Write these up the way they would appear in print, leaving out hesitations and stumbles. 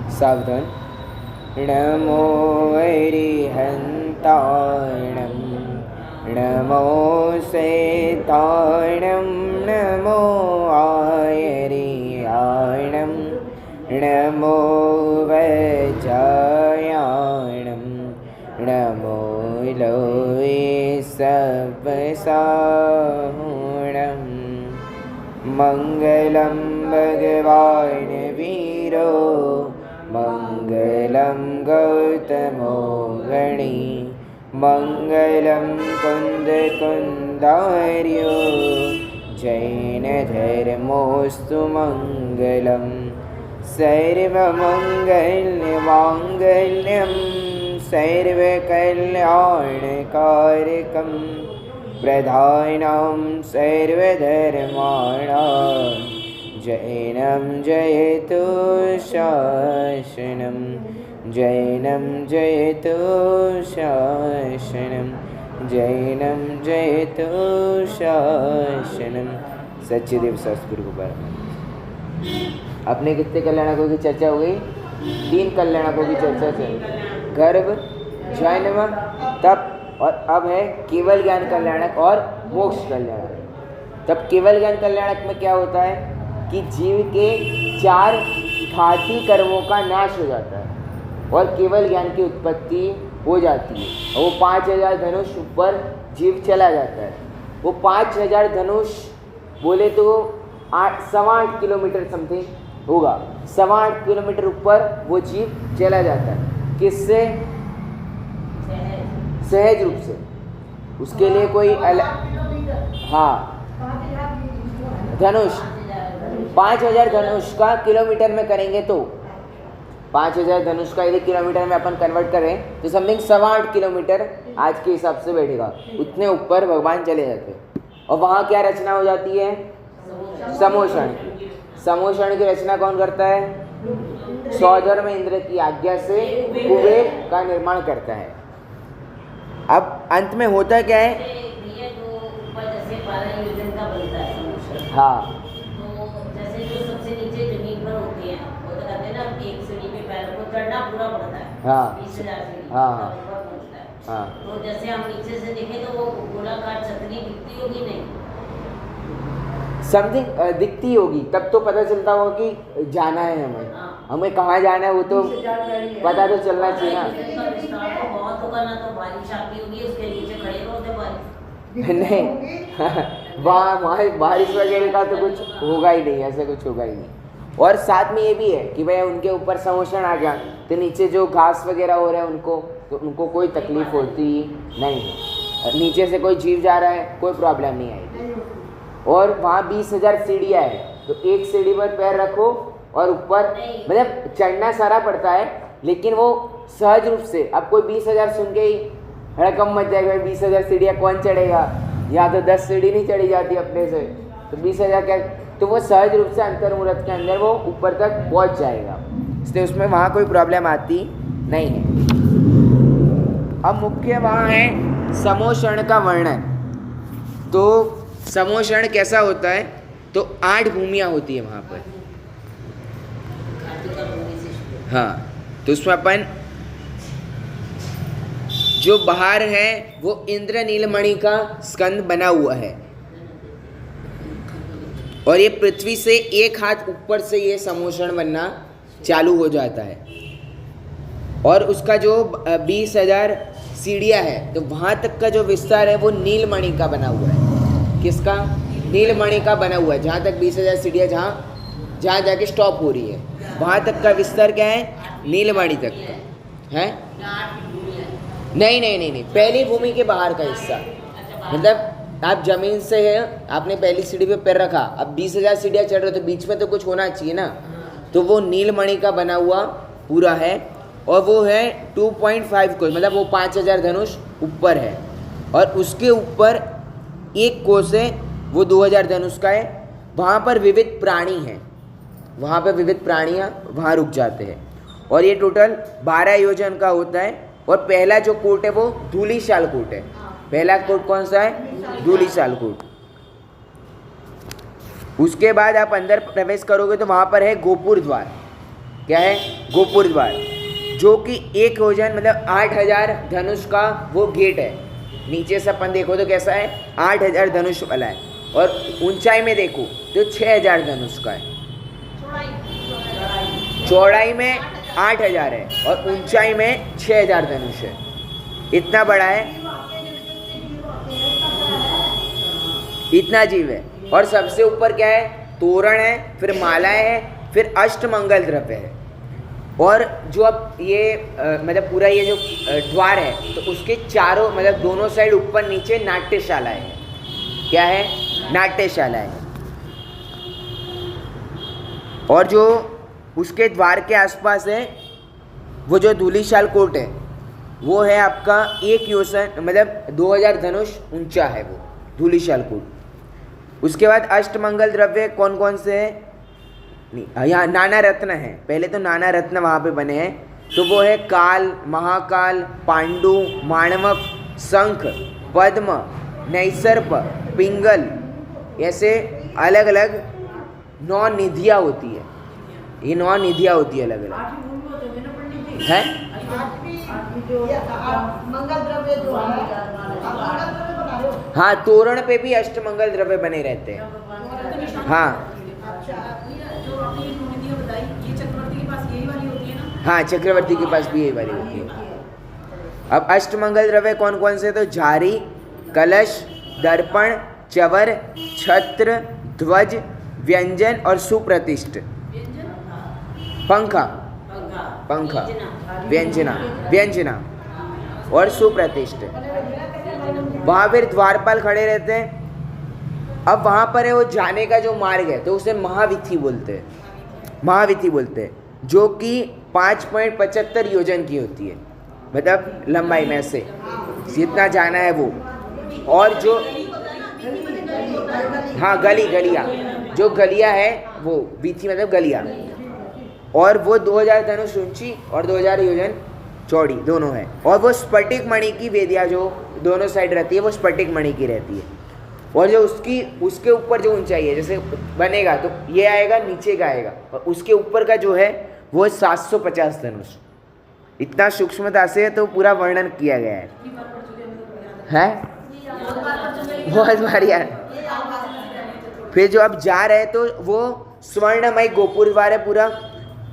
सावधान। नमो अरिहन्ताणं नमो सेताणं नमो आयरियाणं नमो वज्रायाणं नमो लोये सपसाहुणं। मङ्गलं भगवान् वीरो मङ्गलं गौतमो गणी मङ्गलं कुन्दकुन्दार्यो जैनधर्मोऽस्तु मङ्गलं। सर्वमङ्गलमाङ्गल्यं सर्वकल्याणकारकं प्रधानं सर्वधर्माणां जैनं जयतु शासनं जैनं जयतु शासनं जैनं जयतु शासनं। सच्चिदेव सद्गुरु गोपाल। अपने कितने कल्याणकों की चर्चा हो गई? 3 कल्याणकों की चर्चा चल, गर्भ, जन्म, तप और अब है केवल ज्ञान कल्याणक और मोक्ष कल्याणक। तब केवल ज्ञान कल्याणक में क्या होता है कि जीव के 4 घाती कर्मों का नाश हो जाता है और केवल ज्ञान की उत्पत्ति हो जाती है और वो 5000 धनुष ऊपर जीव चला जाता है। वो 5000 धनुष बोले तो 8.25 किलोमीटर समथिंग होगा, 8.25 किलोमीटर ऊपर वो जीव चला जाता है। किससे? सहज रूप से। उसके लिए कोई हाँ, धनुष 5000 धनुष का किलोमीटर में करेंगे तो 5000 धनुष का यदि किलोमीटर में अपन कन्वर्ट करें तो समथिंग 8.25 किलोमीटर आज के हिसाब से बैठेगा। उतने ऊपर भगवान चले जाते हैं और वहाँ क्या रचना हो जाती है? समोषण। समोषण की रचना कौन करता है? सौधर्म इंद्र की आज्ञा से कुबेर का निर्माण करता है। अब अंत में होता क्या है? हाँ, जैसे जो सबसे नीचे जमीन पर होती है वो तो कहते हैं ना एक सीढ़ी पे पैर को चढ़ना पूरा पड़ता है। हाँ 20,000 सीढ़ी हाँ ऊपर पहुंचता है। हाँ। तो जैसे हम नीचे से देखें तो वो गोलाकार छतरी दिखती होगी नहीं? समथिंग दिखती होगी, तब तो पता चलता होगा कि जाना है हमें। हमें कहाँ जाना है वो तो पता तो चलना चाहिए ना। बहुत होगा ना तो बारिश आती होगी उसके नीचे खड़े होते बारिश नहीं वहाँ बारिश वगैरह का तो कुछ होगा ही नहीं, ऐसा कुछ होगा ही नहीं। और साथ में ये भी है कि भाई उनके ऊपर समोषण आ गया तो नीचे जो घास वगैरह हो रहा है उनको कोई तकलीफ होती नहीं है। नीचे से कोई जीव जा रहा है कोई प्रॉब्लम नहीं आएगी। और वहाँ 20,000 सीढ़ियाँ है तो एक सीढ़ी पर पैर रखो और ऊपर मतलब चढ़ना सारा पड़ता है लेकिन वो सहज रूप से। अब कोई 20,000 सुन के ही हड़कम मच जाएगा, 20,000 सीढ़ियाँ कौन चढ़ेगा? या तो 10 सीढ़ी नहीं चढ़ी जाती अपने से, तो 20,000 क्या? तो वो सहज रूप से अंतर्मुहूर्त के अंदर वो ऊपर तक पहुँच जाएगा, इसलिए उसमें वहाँ कोई प्रॉब्लम आती नहीं है। अब मुख्य वहाँ है समोषण का वर्णन। तो समोषण कैसा होता है? तो 8 भूमियाँ होती है वहाँ पर। हाँ, तो उसमें अपन जो बाहर है वो इंद्र नीलमणि का स्कंद बना हुआ है और ये पृथ्वी से 1 हाथ ऊपर से ये समोषण बनना चालू हो जाता है। और उसका जो 20,000 सीढ़ियाँ है तो वहाँ तक का जो विस्तार है वो नीलमणि का बना हुआ है। किसका? नीलमणि का बना हुआ है। जहाँ तक 20,000 सीढ़ियाँ जहाँ जाके स्टॉप हो रही है वहाँ तक का विस्तार क्या है? नीलमणि तक का है। नहीं, पहली भूमि के बाहर का हिस्सा। मतलब आप जमीन से है, आपने पहली सीढ़ी पे पैर रखा, अब 20,000 सीढ़ियाँ चढ़ रहे तो बीच में तो कुछ होना चाहिए ना। तो वो नीलमणि का बना हुआ पूरा है और वो है 2.5 कोस, मतलब वो 5,000 धनुष ऊपर है और उसके ऊपर एक कोस है वो 2,000 धनुष का है। वहाँ पर विविध प्राणी हैं, वहाँ पर विविध प्राणियाँ वहाँ रुक जाते हैं और ये टोटल 12 योजन का होता है। और पहला जो कोट है वो धूलिशाल कोट है। पहला कोट कौन सा है? धूलिशाल कोट। उसके बाद आप अंदर प्रवेश करोगे तो वहाँ पर है गोपुर द्वार। क्या है, गोपुर द्वार, जो कि 1 योजन मतलब 8000 धनुष का वो गेट है। नीचे से अपन देखो तो कैसा है, 8000 धनुष वाला है, और ऊंचाई में देखो तो 6000 धनुष का है। चौड़ाई में 8000 है और ऊंचाई में 6000 धनुष है, इतना बड़ा है, इतना जीव है। और सबसे ऊपर क्या है, तोरण है, फिर मालाएं है, फिर अष्टमंगल द्रव्य है। और जो अब ये मतलब पूरा ये जो द्वार है, तो उसके चारों मतलब दोनों साइड ऊपर नीचे नाट्यशाला है। क्या है, नाट्यशाला है। और जो उसके द्वार के आसपास है वो जो धूलिशाल कोट है, वो है आपका 1 योजन मतलब 2000 धनुष ऊंचा है वो धूलिशाल कोट। उसके बाद अष्टमंगल द्रव्य कौन कौन से हैं, यहाँ नाना रत्न है। पहले तो नाना रत्न वहाँ पे बने हैं, तो वो है काल, महाकाल, पांडु, माणवक, शंख, पद्म, नैसर्प, पिंगल, ऐसे अलग अलग 9 निधियाँ होती है। ये 9 निधियाँ होती है अलग अलग है। मंगल द्रव्य जो है, मंगल द्रव्य बता रहे हो? हाँ, तोरण पे भी अष्टमंगल द्रव्य बने रहते हैं। हाँ हाँ, चक्रवर्ती के पास भी यही वाली होती है। अब अष्टमंगल द्रव्य कौन कौन से, तो झारी, कलश, दर्पण, चवर, छत्र, ध्वज, व्यंजन और सुप्रतिष्ठ। पंखा, पंखा, व्यंजना, व्यंजना और सुप्रतिष्ठ। वहाँ फिर द्वारपाल खड़े रहते हैं। अब वहाँ पर है वो जाने का जो मार्ग है, तो उसे महावीथी बोलते हैं, महावीथी बोलते हैं, जो कि 5.75 योजन की होती है, मतलब लंबाई में से जितना जाना है वो। और जो हाँ गली, गलियाँ, जो गलियाँ है वो वीथी मतलब गलियाँ। और वो 2000 धनुष ऊंची और 2000 योजन चौड़ी दोनों है। और वो स्फटिक मणि की वेदियाँ जो दोनों साइड रहती है, वो स्फटिक मणि की रहती है। और जो उसके ऊपर जो ऊंचाई है, जैसे बनेगा तो ये आएगा, नीचे का आएगा, और उसके ऊपर का जो है वो है 750 धनुष। इतना सूक्ष्मता से तो पूरा वर्णन किया गया है बहुत बढ़िया। फिर जो अब जा रहे हैं तो वो स्वर्णमय गोपुर द्वार है पूरा।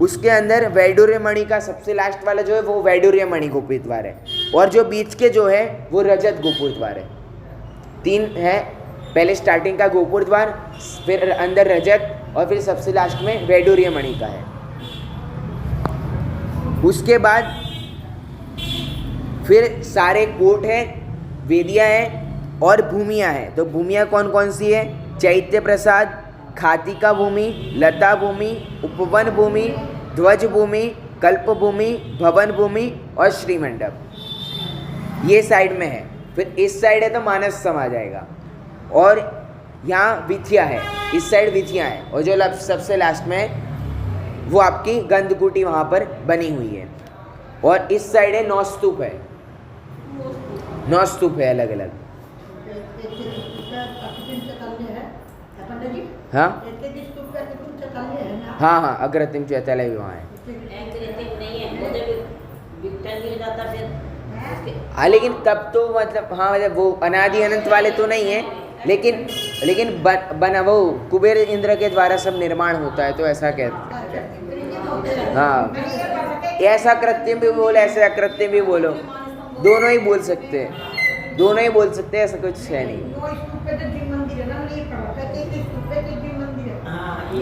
उसके अंदर वैडूर्य मणि का सबसे लास्ट वाला जो है वो वैडूर्य मणि गोपुर द्वार है। और जो बीच के जो है वो रजत गोपुर द्वार है। 3 है, पहले स्टार्टिंग का गोपुर द्वार, फिर अंदर रजत, और फिर सबसे लास्ट में वैडूर्य मणि का है। उसके बाद फिर सारे कोट हैं, वेदियाँ हैं और भूमियाँ हैं। तो भूमियाँ कौन कौन सी है, चैत्य प्रसाद, खातिका भूमि, लता भूमि, उपवन भूमि, ध्वज भूमि, कल्प भूमि, भवन भूमि और श्रीमंडप। ये साइड में है। फिर इस साइड है तो मानस सम आ जाएगा। और यहाँ विथिया है, इस साइड विथिया है। और जो सबसे लास्ट में है वो आपकी गंधकुटी वहाँ पर बनी हुई है। और इस साइड है 9 स्तूप है, 9 स्तूप है अलग अलग। हाँ हाँ हाँ, अग्रतिम चैत्यालय भी वहाँ है। हाँ, लेकिन तब तो मतलब हाँ मतलब वो अनादि अनंत वाले तो नहीं है, लेकिन बना वो कुबेर इंद्र के द्वारा सब निर्माण होता है, तो ऐसा कहते हैं। हाँ, ऐसा कृत्रिम भी बोलो, ऐसे अकृत्रिम भी बोलो, दोनों ही बोल सकते हैं, दोनों ही बोल सकते हैं, ऐसा कुछ है नहीं।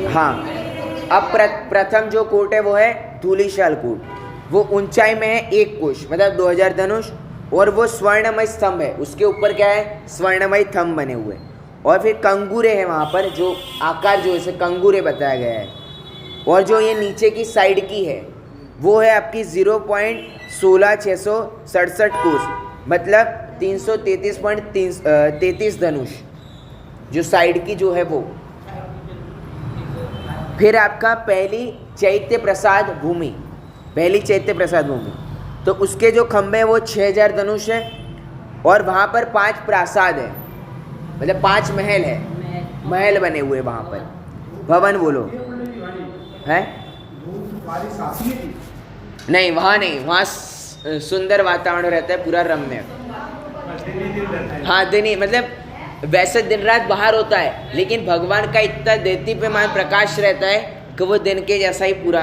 हाँ, अब प्रथम जो कोट है वो है धूलिशाल कोट। वो ऊंचाई में है 1 कोश मतलब 2000 धनुष। और वो स्वर्णमय स्तंभ है, उसके ऊपर क्या है, स्वर्णमय थंब बने हुए। और फिर कंगूरे हैं वहाँ पर, जो आकार जो इसे कंगूरे बताया गया है। और जो ये नीचे की साइड की है वो है आपकी 0.16667 कोस मतलब 333.33 धनुष, जो साइड की जो है वो। फिर आपका पहली चैत्य प्रसाद भूमि, पहली चैत्य प्रसाद भूमि, तो उसके जो खंभे हैं वो 6000 धनुष है। और वहाँ पर 5 प्रासाद है, मतलब 5 महल है, महल बने हुए वहाँ पर। भवन बोलो है बारिश आती है कि नहीं वहाँ नहीं, वहाँ सुंदर वातावरण रहता है, पूरा रम्य। दिन ही दिन रहता है? हाँ दिन ही मतलब वैसे दिन रात बाहर होता है, लेकिन भगवान का इतना देदीप्यमान प्रकाश रहता है कि वो दिन के जैसा ही पूरा।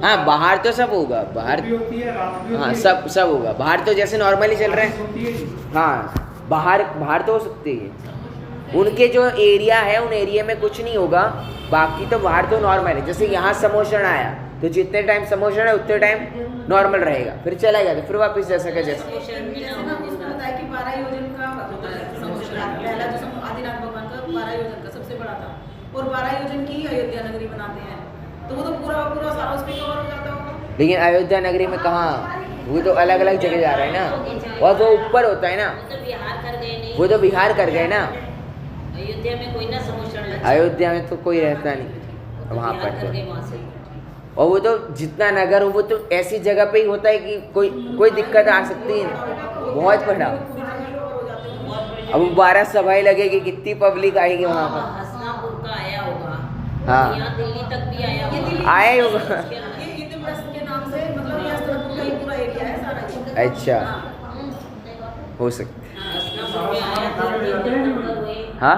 हाँ बाहर तो सब होगा, बाहर भी होती है, रात भी हाँ होती है। सब होगा। बाहर तो जैसे नॉर्मली चल रहा बारिश है। होती है कि? हाँ बाहर तो हो सकती है। उनके जो एरिया है उन एरिया में कुछ नहीं होगा, बाकी तो बाहर तो नॉर्मल है। जैसे यहाँ समोषण आया तो जितने टाइम समोषण है उतने टाइम नॉर्मल रहेगा, फिर चला गया तो फिर वापस जैसा का जैसा। समोषण भी ना जैसे ना उसने बताया कि 12 योजन का होता है समोषण। पहला जो आदिनाथ भगवान का 12 योजन का सबसे बड़ा था, और 12 योजन की ही अयोध्या नगरी बनाते हैं, तो वो तो पूरा सारा उस पर कवर हो जाता होगा। लेकिन अयोध्या नगरी में कहाँ, वो तो अलग अलग जगह जा रहे हैं ना, और वो ऊपर होता है ना, वो तो बिहार कर गए नहीं, वो तो बिहार कर गए ना। अयोध्या में कोई ना समोषण लगा, अयोध्या में तो कोई रहता नहीं तो वहाँ बिहार पर कर तो। गए वहाँ से। और वो तो जितना नगर हो वो तो ऐसी जगह पे ही होता है कि कोई दिक्कत आ सकती है नहीं, बहुत बड़ा। अब 12 सभाएं लगेगी, कितनी पब्लिक आएगी वहाँ पर। हसनापुर का आया होगा, हाँ। यहाँ दिल्ली तक भी आया ये होगा। दिल्ली- आया ही होगा। ये इंद्रप्रस्थ के नाम से मतलब ये हस्तनापुर का ही पूरा एरिया है सारा। अच्छा हाँ। हो सकता हाँ, हसनापुर में आया था, तीन दंगल हुए। है। हाँ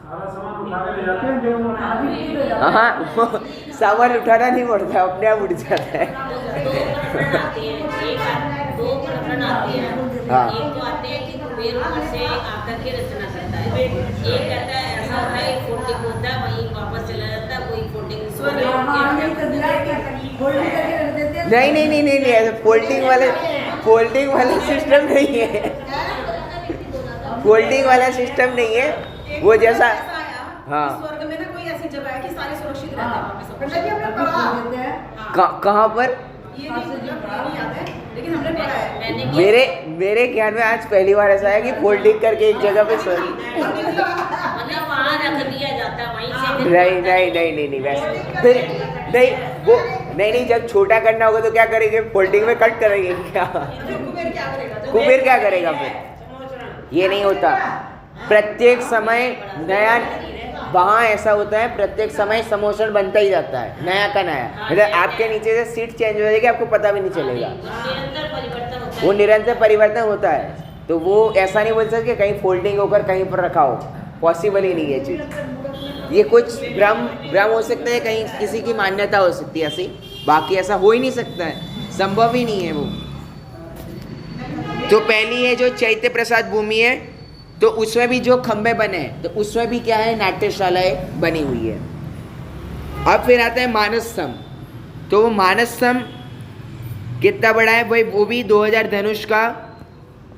सारा सामान उठा के ले जाते हैं जो हाँ वो सामान उठाना नहीं पड़ता, अपने आप उठ जाता है। दो प्रकरण आते हैं। हाँ। एक तो आते हैं कि कुबेर वहाँ से आकर के रचना करता है, एक कहता है ऐसा होता है फोल्डिंग होता है वहीं वापस चला जाता है, कोई फोल्डिंग नहीं ऐसा फोल्डिंग वाला सिस्टम नहीं है। फोल्डिंग वाला सिस्टम नहीं है वो जैसा। हाँ। स्वर्ग में ना कोई ऐसी जगह है कि सारे सुरक्षित रहते हैं वहाँ पे सब कुछ। कहाँ पर? ये नहीं मतलब ये नहीं याद है, लेकिन हमने पढ़ा है। मेरे ज्ञान में आज पहली बार ऐसा है कि फोल्डिंग करके एक जगह पे सॉरी मतलब वहाँ रख दिया जाता है, वहीं से फिर नहीं वैसे फिर नहीं वो नहीं जब छोटा करना होगा तो क्या करेंगे, फोल्डिंग में कट करेंगे क्या? कुबेर क्या करेगा? कुबेर क्या करेगा फिर? ये नहीं होता। प्रत्येक समय नया वहाँ ऐसा होता है, प्रत्येक समय समोषण बनता ही जाता है, नया का नया। मतलब आपके नीचे से सीट चेंज हो जाएगी, आपको पता भी नहीं चलेगा। निरंतर परिवर्तन होता है। वो निरंतर परिवर्तन होता है, तो वो ऐसा नहीं बोल सकते कहीं फोल्डिंग होकर कहीं पर रखा हो, पॉसिबल ही नहीं है चीज़। ये कुछ भ्रम हो सकता है, कहीं किसी की मान्यता हो सकती है ऐसी, बाकी ऐसा हो ही नहीं सकता है, संभव ही नहीं है वो। तो पहली है जो चैत्य प्रसाद भूमि है, तो उसमें भी जो खंबे बने हैं तो उसमें भी क्या है, नाट्यशालाएं बनी हुई है। अब फिर आता है मानस स्तंभ। तो वो मानस स्तंभ कितना बड़ा है भाई, वो भी 2000 धनुष का,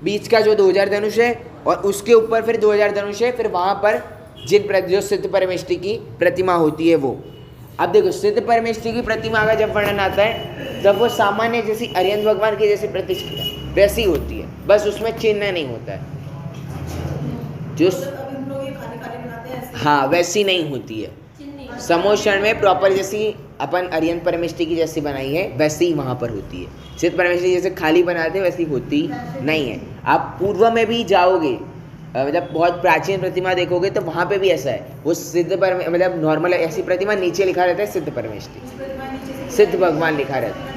बीच का जो 2000 धनुष है, और उसके ऊपर फिर 2000 धनुष है। फिर वहाँ पर जो सिद्ध परमेष्ठी की प्रतिमा होती है वो। अब देखो सिद्ध परमेष्ठी की प्रतिमा का जब वर्णन आता है तब वो सामान्य जैसी अरिहंत भगवान की जैसी प्रतिष्ठा वैसी होती है, बस उसमें चिन्ह नहीं होता है जो अब हम लोग ये खाली बनाते हैं ऐसे। हाँ वैसी नहीं होती है। समोषण में प्रॉपर जैसी अपन अरिहंत परमेष्ठी की जैसी बनाई है वैसी ही वहाँ पर होती है। सिद्ध परमेष्ठी जैसे खाली बनाते हैं वैसी होती नहीं है। आप पूर्व में भी जाओगे, मतलब बहुत प्राचीन प्रतिमा देखोगे तो वहाँ पे भी ऐसा है, वो सिद्ध मतलब नॉर्मल ऐसी प्रतिमा नीचे लिखा रहता है सिद्ध परमेष्ठी, सिद्ध भगवान लिखा रहता है।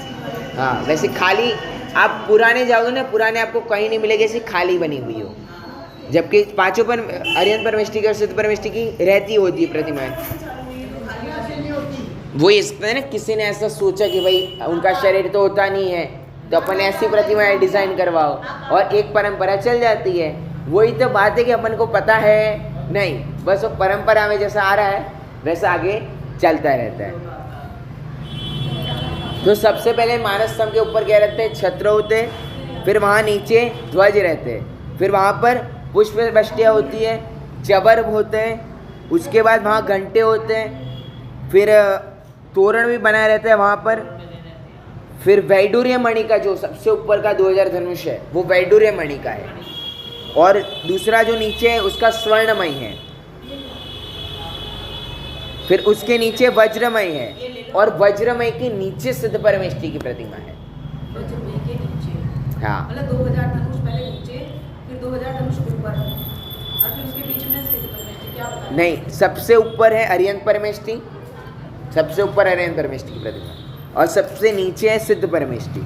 हाँ वैसे खाली आप पुराने जाओगे ना, पुराने आपको कहीं नहीं मिलेगी ऐसी खाली बनी हुई हो, जबकि पांचों पर अरिहंत परमेष्ठी की और सिद्ध परमेष्ठी की रहती होती है प्रतिमाएं। वही इसमें ना किसी ने ऐसा सोचा कि भाई उनका शरीर तो होता नहीं है तो अपन ऐसी प्रतिमाएं डिजाइन करवाओ, और एक परंपरा चल जाती है। वही तो बात है कि अपन को पता है नहीं, बस वो परंपरा में जैसा आ रहा है वैसा आगे चलता रहता है। तो सबसे पहले मानस स्तंभ के ऊपर क्या रहते हैं, छत्र होते हैं, फिर वहाँ नीचे ध्वज रहते हैं, फिर वहाँ पर पुष्प वृष्टियाँ होती है, चबर होते हैं, उसके बाद वहाँ घंटे होते हैं, फिर तोरण भी बना रहता है वहाँ पर, फिर वैडूर्य मणि का जो सबसे ऊपर का 2000 धनुष है वो वैडूर्य मणि का है, और दूसरा जो नीचे है उसका स्वर्णमय है, फिर उसके नीचे वज्रमय है, और वज्रमय के नीचे सिद्ध परमेष्ठी की प्रतिमा है। वज्रमय के नीचे हाँ मतलब 2000 धनुष पहले नीचे, फिर 2000 धनुष ऊपर, और फिर उसके बीच में सिद्ध परमेष्ठी। क्या होता है? नहीं, सबसे ऊपर है अरिहंत परमेष्ठी, सबसे ऊपर अरिहंत परमेष्ठी की प्रतिमा। और सबसे नीचे है सिद्ध परमेष्टि,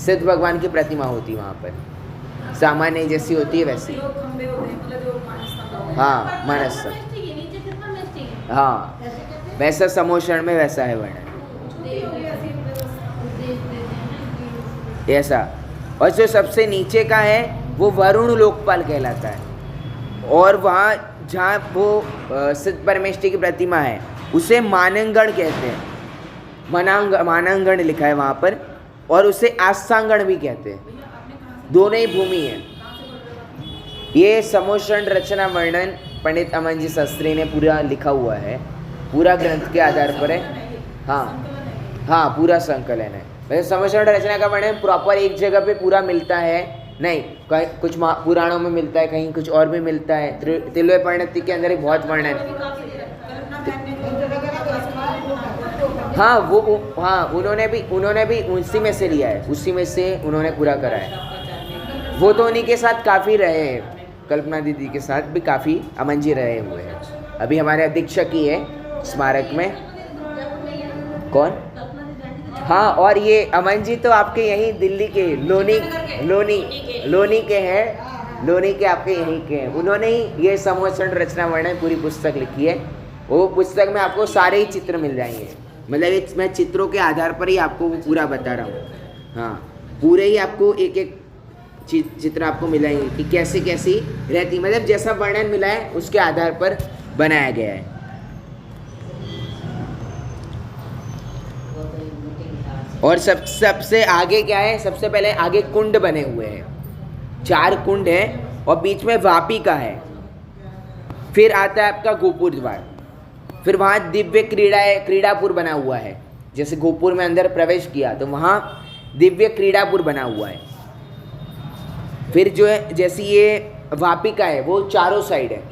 सिद्ध भगवान की प्रतिमा होती है वहाँ पर, सामान्य जैसी होती है वैसी। जो खंबे होते हैं मतलब जो मानस खंबा होता है। हाँ मानस सब, हाँ वैसा समोषण में वैसा है वर्णन ऐसा। और जो सबसे नीचे का है वो वरुण लोकपाल कहलाता है, और वहाँ जहाँ वो सिद्ध परमेष्टि की प्रतिमा है उसे मानंगण कहते हैं, मानंगण लिखा है वहाँ पर, और उसे आस्थांगण भी कहते हैं, दोनों ही भूमि है। ये समोषण रचना वर्णन पंडित अमन जी शास्त्री ने पूरा लिखा हुआ है, पूरा ग्रंथ के आधार पर है। हाँ हाँ पूरा संकलन है। वैसे समोषण रचना का वर्णन प्रॉपर एक जगह पे पूरा मिलता है नहीं, कहीं कुछ पुराणों में मिलता है, कहीं कुछ और भी मिलता है। तिलवे परिणति के अंदर एक बहुत वर्णन, हाँ वो हाँ उन्होंने भी उसी में से लिया है, उसी में से उन्होंने पूरा करा है। वो तो उन्हीं के साथ काफ़ी रहे हैं, कल्पना दीदी के साथ भी काफ़ी अमन जी रहे हुए हैं। अभी हमारे अधीक्षक ही है स्मारक में। कौन? हाँ, और ये अमन जी तो आपके यहीं दिल्ली के लोनी के हैं, लोनी के आपके यहीं के हैं। उन्होंने ही ये समोषण रचना वर्णन पूरी पुस्तक लिखी है। वो पुस्तक में आपको सारे ही चित्र मिल जाएंगे, मतलब मैं चित्रों के आधार पर ही आपको वो पूरा बता रहा हूँ। हाँ पूरे ही आपको एक एक चित्र आपको मिलेंगे कि कैसे कैसी रहती, मतलब जैसा वर्णन मिला है उसके आधार पर बनाया गया है। और सबसे आगे क्या है, सबसे पहले आगे कुंड बने हुए हैं, 4 कुंड हैं और बीच में वापिका है। फिर आता है आपका गोपुर द्वार, फिर वहाँ दिव्य क्रीड़ापुर बना हुआ है। जैसे गोपुर में अंदर प्रवेश किया तो वहाँ दिव्य क्रीड़ापुर बना हुआ है। फिर जो है जैसी ये वापिका है वो चारों साइड है,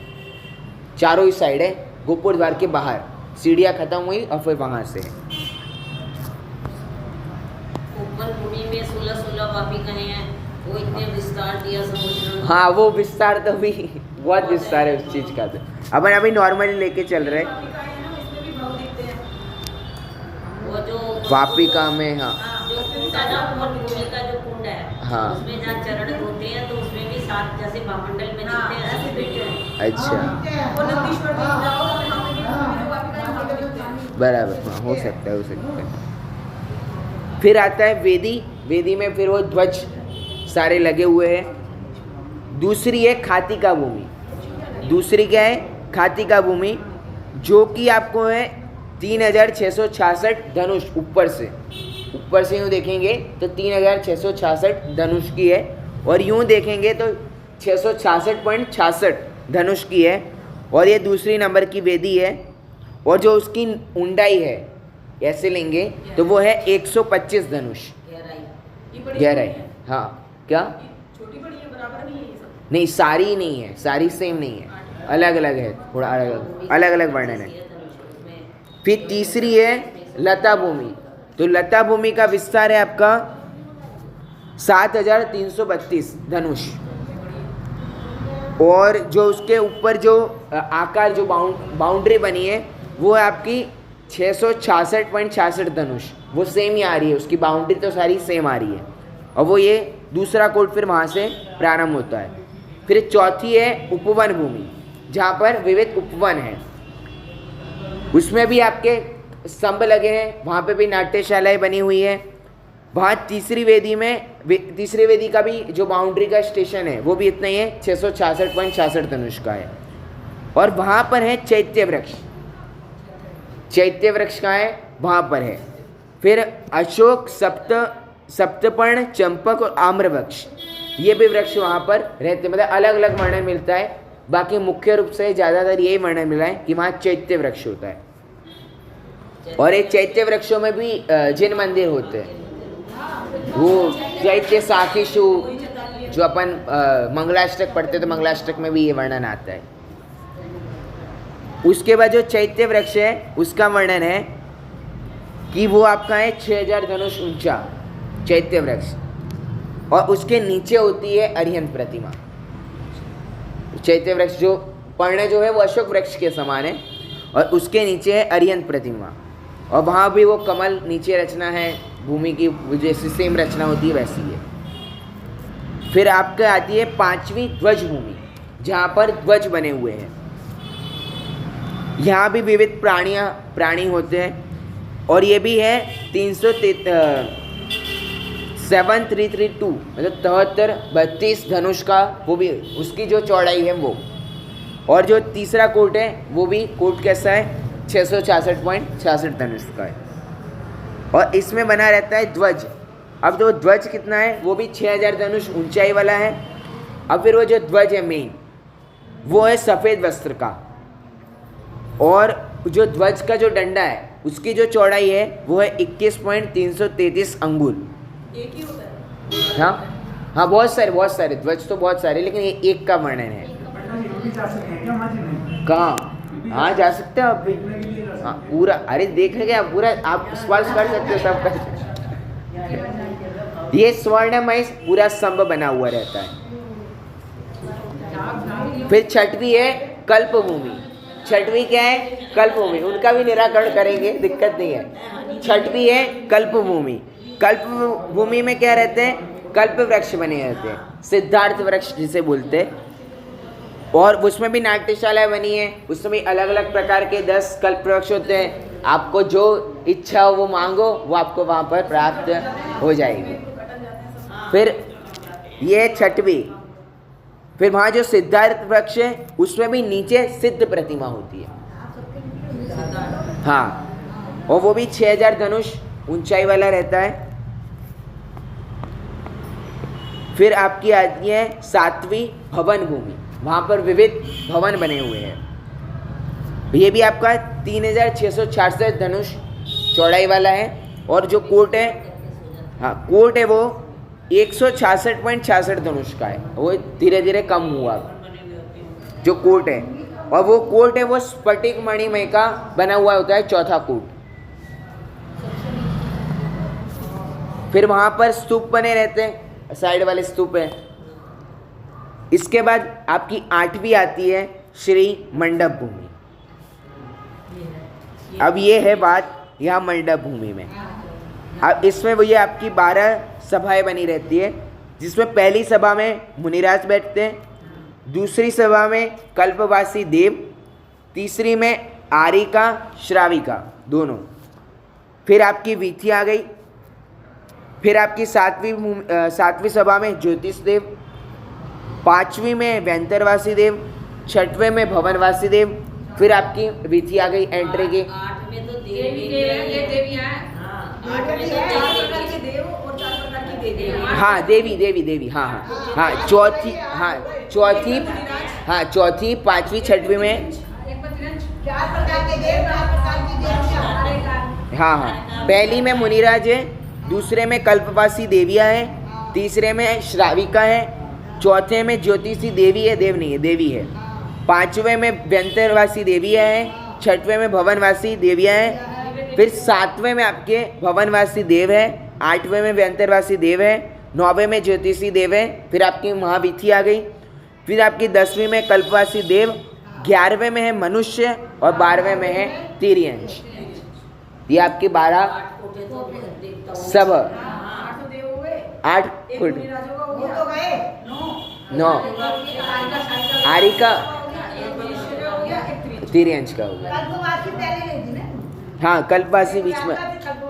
चारों ही साइड है। गोपुर द्वार के बाहर सीढ़ियाँ खत्म हुई और फिर वहाँ से ऊपर भूमि में 16 वापिकाएं हैं, वो इतने विस्तार दिया समुद्र। हाँ वो विस्तार तो भी बहुत विस्तार है उस चीज़ का। तो अपन अभी नॉर्मली लेके चल रहे हैं वो जो वापिका में। हाँ जो कुंड है ना, ऊपर भूमि का जो कुंड है, हाँ। उसमें जहाँ चरण धोते हैं तो उसमें भी 7 जैसे भामंडल में दिखते हैं ऐसे दिखते हैं। अच्छा वो नंदीश्वर में जाओ और वहाँ पे भी जो वापिका है वहाँ पे दिखते हैं। बराबर, हाँ हो सकता है। फिर आता है वेदी, वेदी में फिर वो ध्वज सारे लगे हुए हैं। दूसरी है खातिका भूमि, दूसरी क्या है खातिका भूमि, जो कि आपको है 3666 धनुष ऊपर से यूँ देखेंगे तो 3666 धनुष की है, और यूँ देखेंगे तो 666.66 धनुष की है। और ये दूसरी नंबर की वेदी है, और जो उसकी ऊंचाई है ऐसे लेंगे तो वो है 125 धनुष गहराई। हाँ क्या? छोटी बड़ी है, बराबर नहीं है ये सब? नहीं सारी नहीं है, सारी सेम नहीं है, अलग अलग है, थोड़ा अलग अलग वर्णन है। फिर तीसरी है लता भूमि, तो लता भूमि का विस्तार है आपका 7332 धनुष, और जो उसके ऊपर जो आकार जो बाउंड्री बनी है वो है आपकी 666.66 धनुष, वो सेम ही आ रही है, उसकी बाउंड्री तो सारी सेम आ रही है। और वो ये दूसरा कोड फिर वहाँ से प्रारंभ होता है। फिर चौथी है उपवन भूमि, जहाँ पर विविध उपवन है, उसमें भी आपके स्तंभ लगे हैं, वहाँ पे भी नाट्यशालाएँ बनी हुई है। वहाँ तीसरी वेदी का भी जो बाउंड्री का स्टेशन है वो भी इतना ही है, 666.66 धनुष का है। और वहाँ पर है चैत्य वृक्ष, चैत्य वृक्ष का है वहाँ पर है। फिर अशोक, सप्तपर्ण, चंपक और आम्र वृक्ष, ये भी वृक्ष वहाँ पर रहते, मतलब अलग अलग वर्णन मिलता है। बाकी मुख्य रूप से ज़्यादातर यही वर्णन मिला है कि वहाँ चैत्य वृक्ष होता है। और एक चैत्य वृक्षों में भी जिन मंदिर होते हैं, वो चैत्य साखीशु, जो अपन मंगलाष्टक पढ़ते तो मंगलाष्टक में भी ये वर्णन आता है। उसके बाद जो चैत्य वृक्ष है उसका वर्णन है कि वो आपका है 6000 धनुष ऊंचा चैत्य वृक्ष, और उसके नीचे होती है अरिहंत प्रतिमा। चैत्य वृक्ष जो पर्ण जो है वो अशोक वृक्ष के समान है, और उसके नीचे है अरिहंत प्रतिमा। और वहाँ भी वो कमल नीचे रचना है, भूमि की जैसी सेम रचना होती है वैसी है। फिर आपके आती है 5वीं ध्वज भूमि, जहाँ पर ध्वज बने हुए हैं। यहाँ भी विविध प्राणी होते हैं और ये भी है 7332 मतलब 32 धनुष का, वो भी उसकी जो चौड़ाई है वो। और जो तीसरा कोट है वो भी कोट कैसा है 666.66 धनुष का है और इसमें बना रहता है ध्वज। अब जो ध्वज कितना है वो भी 6000 धनुष ऊंचाई वाला है। अब फिर वो जो ध्वज है मेन वो है सफ़ेद वस्त्र का और जो ध्वज का जो डंडा है उसकी जो चौड़ाई है वो है 21.333 अंगुल। एक ही होता है। हाँ बहुत सारे ध्वज तो बहुत सारे, लेकिन ये एक का वर्णन है। यूपी जा सकते हैं क्या माजी में? कहाँ? हाँ जा सकते हो आप भी। देखने के लिए जा सकते हाँ पूरा, अरे देखने क्या पूरा आप स्पर्श कर सकते हो सब कर। ये स्वर्णमय पूरा स्तंभ बना हुआ रहता है। फिर छठवीं है कल्पभूमि। छठवीं क्या है? कल्पभूमि। उनका भी निराकरण करेंगे, दिक्कत नहीं है। छठवीं है कल्पभूमि। कल्पभूमि में क्या रहते हैं? कल्प वृक्ष बने रहते हैं, सिद्धार्थ वृक्ष जिसे बोलते हैं। और उसमें भी नाट्यशालाएं बनी है, उसमें भी अलग अलग प्रकार के 10 कल्प वृक्ष होते हैं। आपको जो इच्छा हो वो मांगो, वो आपको वहाँ पर प्राप्त हो जाएगी। फिर ये छठवीं। फिर वहाँ जो सिद्धार्थ वृक्ष है उसमें भी नीचे सिद्ध प्रतिमा होती है। हाँ, और वो भी 6000 धनुष ऊंचाई वाला रहता है। फिर आपकी आती है 7वीं भवन भूमि। वहाँ पर विविध भवन बने हुए हैं। ये भी आपका 3666 धनुष चौड़ाई वाला है। और जो कोट है, हाँ कोट है वो 166.66 धनुष का है। वो धीरे धीरे कम हुआ जो कोट है। और वो कोट है वो स्फटिक मणिमय का बना हुआ होता है, चौथा कोट। फिर वहाँ पर स्तूप बने रहते हैं, साइड वाले स्तूप है। इसके बाद आपकी 8वीं आती है श्री मंडप भूमि। अब ये है बात यहाँ मंडप भूमि में। अब इसमें वो ये आपकी 12 सभाएं बनी रहती है, जिसमें पहली सभा में मुनिराज बैठते हैं, दूसरी सभा में कल्पवासी देव, तीसरी में आरिका श्राविका दोनों। फिर आपकी वीथी आ गई। फिर आपकी 7वीं सभा में ज्योतिष देव, 5वीं में व्यंतरवासी देव, 6वें में भवनवासी देव। फिर आपकी वीथी आ गई एंट्री की। 8 में तो देवी देवियां हैं। हाँ, 8 में तो 4 प्रकार के देव और 4 प्रकार की देवियां। हाँ देवी हाँ हाँ हाँ चौथी, चौथी 5वीं 6वीं में। 4 प्रकार के देव, 4 प्रकार की देवियां। हाँ पहली में मुनिराज है, दूसरे में कल्पवासी देवियाँ हैं, तीसरे में श्राविका है, चौथे में ज्योतिषी देवी है, देव नहीं है देवी है, 5वें में व्यंतरवासी देवियाँ हैं, 6वें में भवनवासी देवियाँ हैं, फिर 7वें में आपके भवनवासी देव है, 8वें में व्यंतरवासी देव है, 9वें में ज्योतिषी देव है। फिर आपकी महावीथी आ गई। फिर आपकी 10वीं में कल्पवासी देव, 11वें में है मनुष्य और 12वें में है तिर्यंश। ये आपकी 12 सब 8 देव हो गए, 8 एक फुट मुनिराजों का हो गया, तो गए 9 आरिका एक मनुष्य का हो गया, एक त्रिंश। तिर्यंश का होगा। कल्पवासी पहले नहीं थी ना, हाँ कल्पवासी बीच में,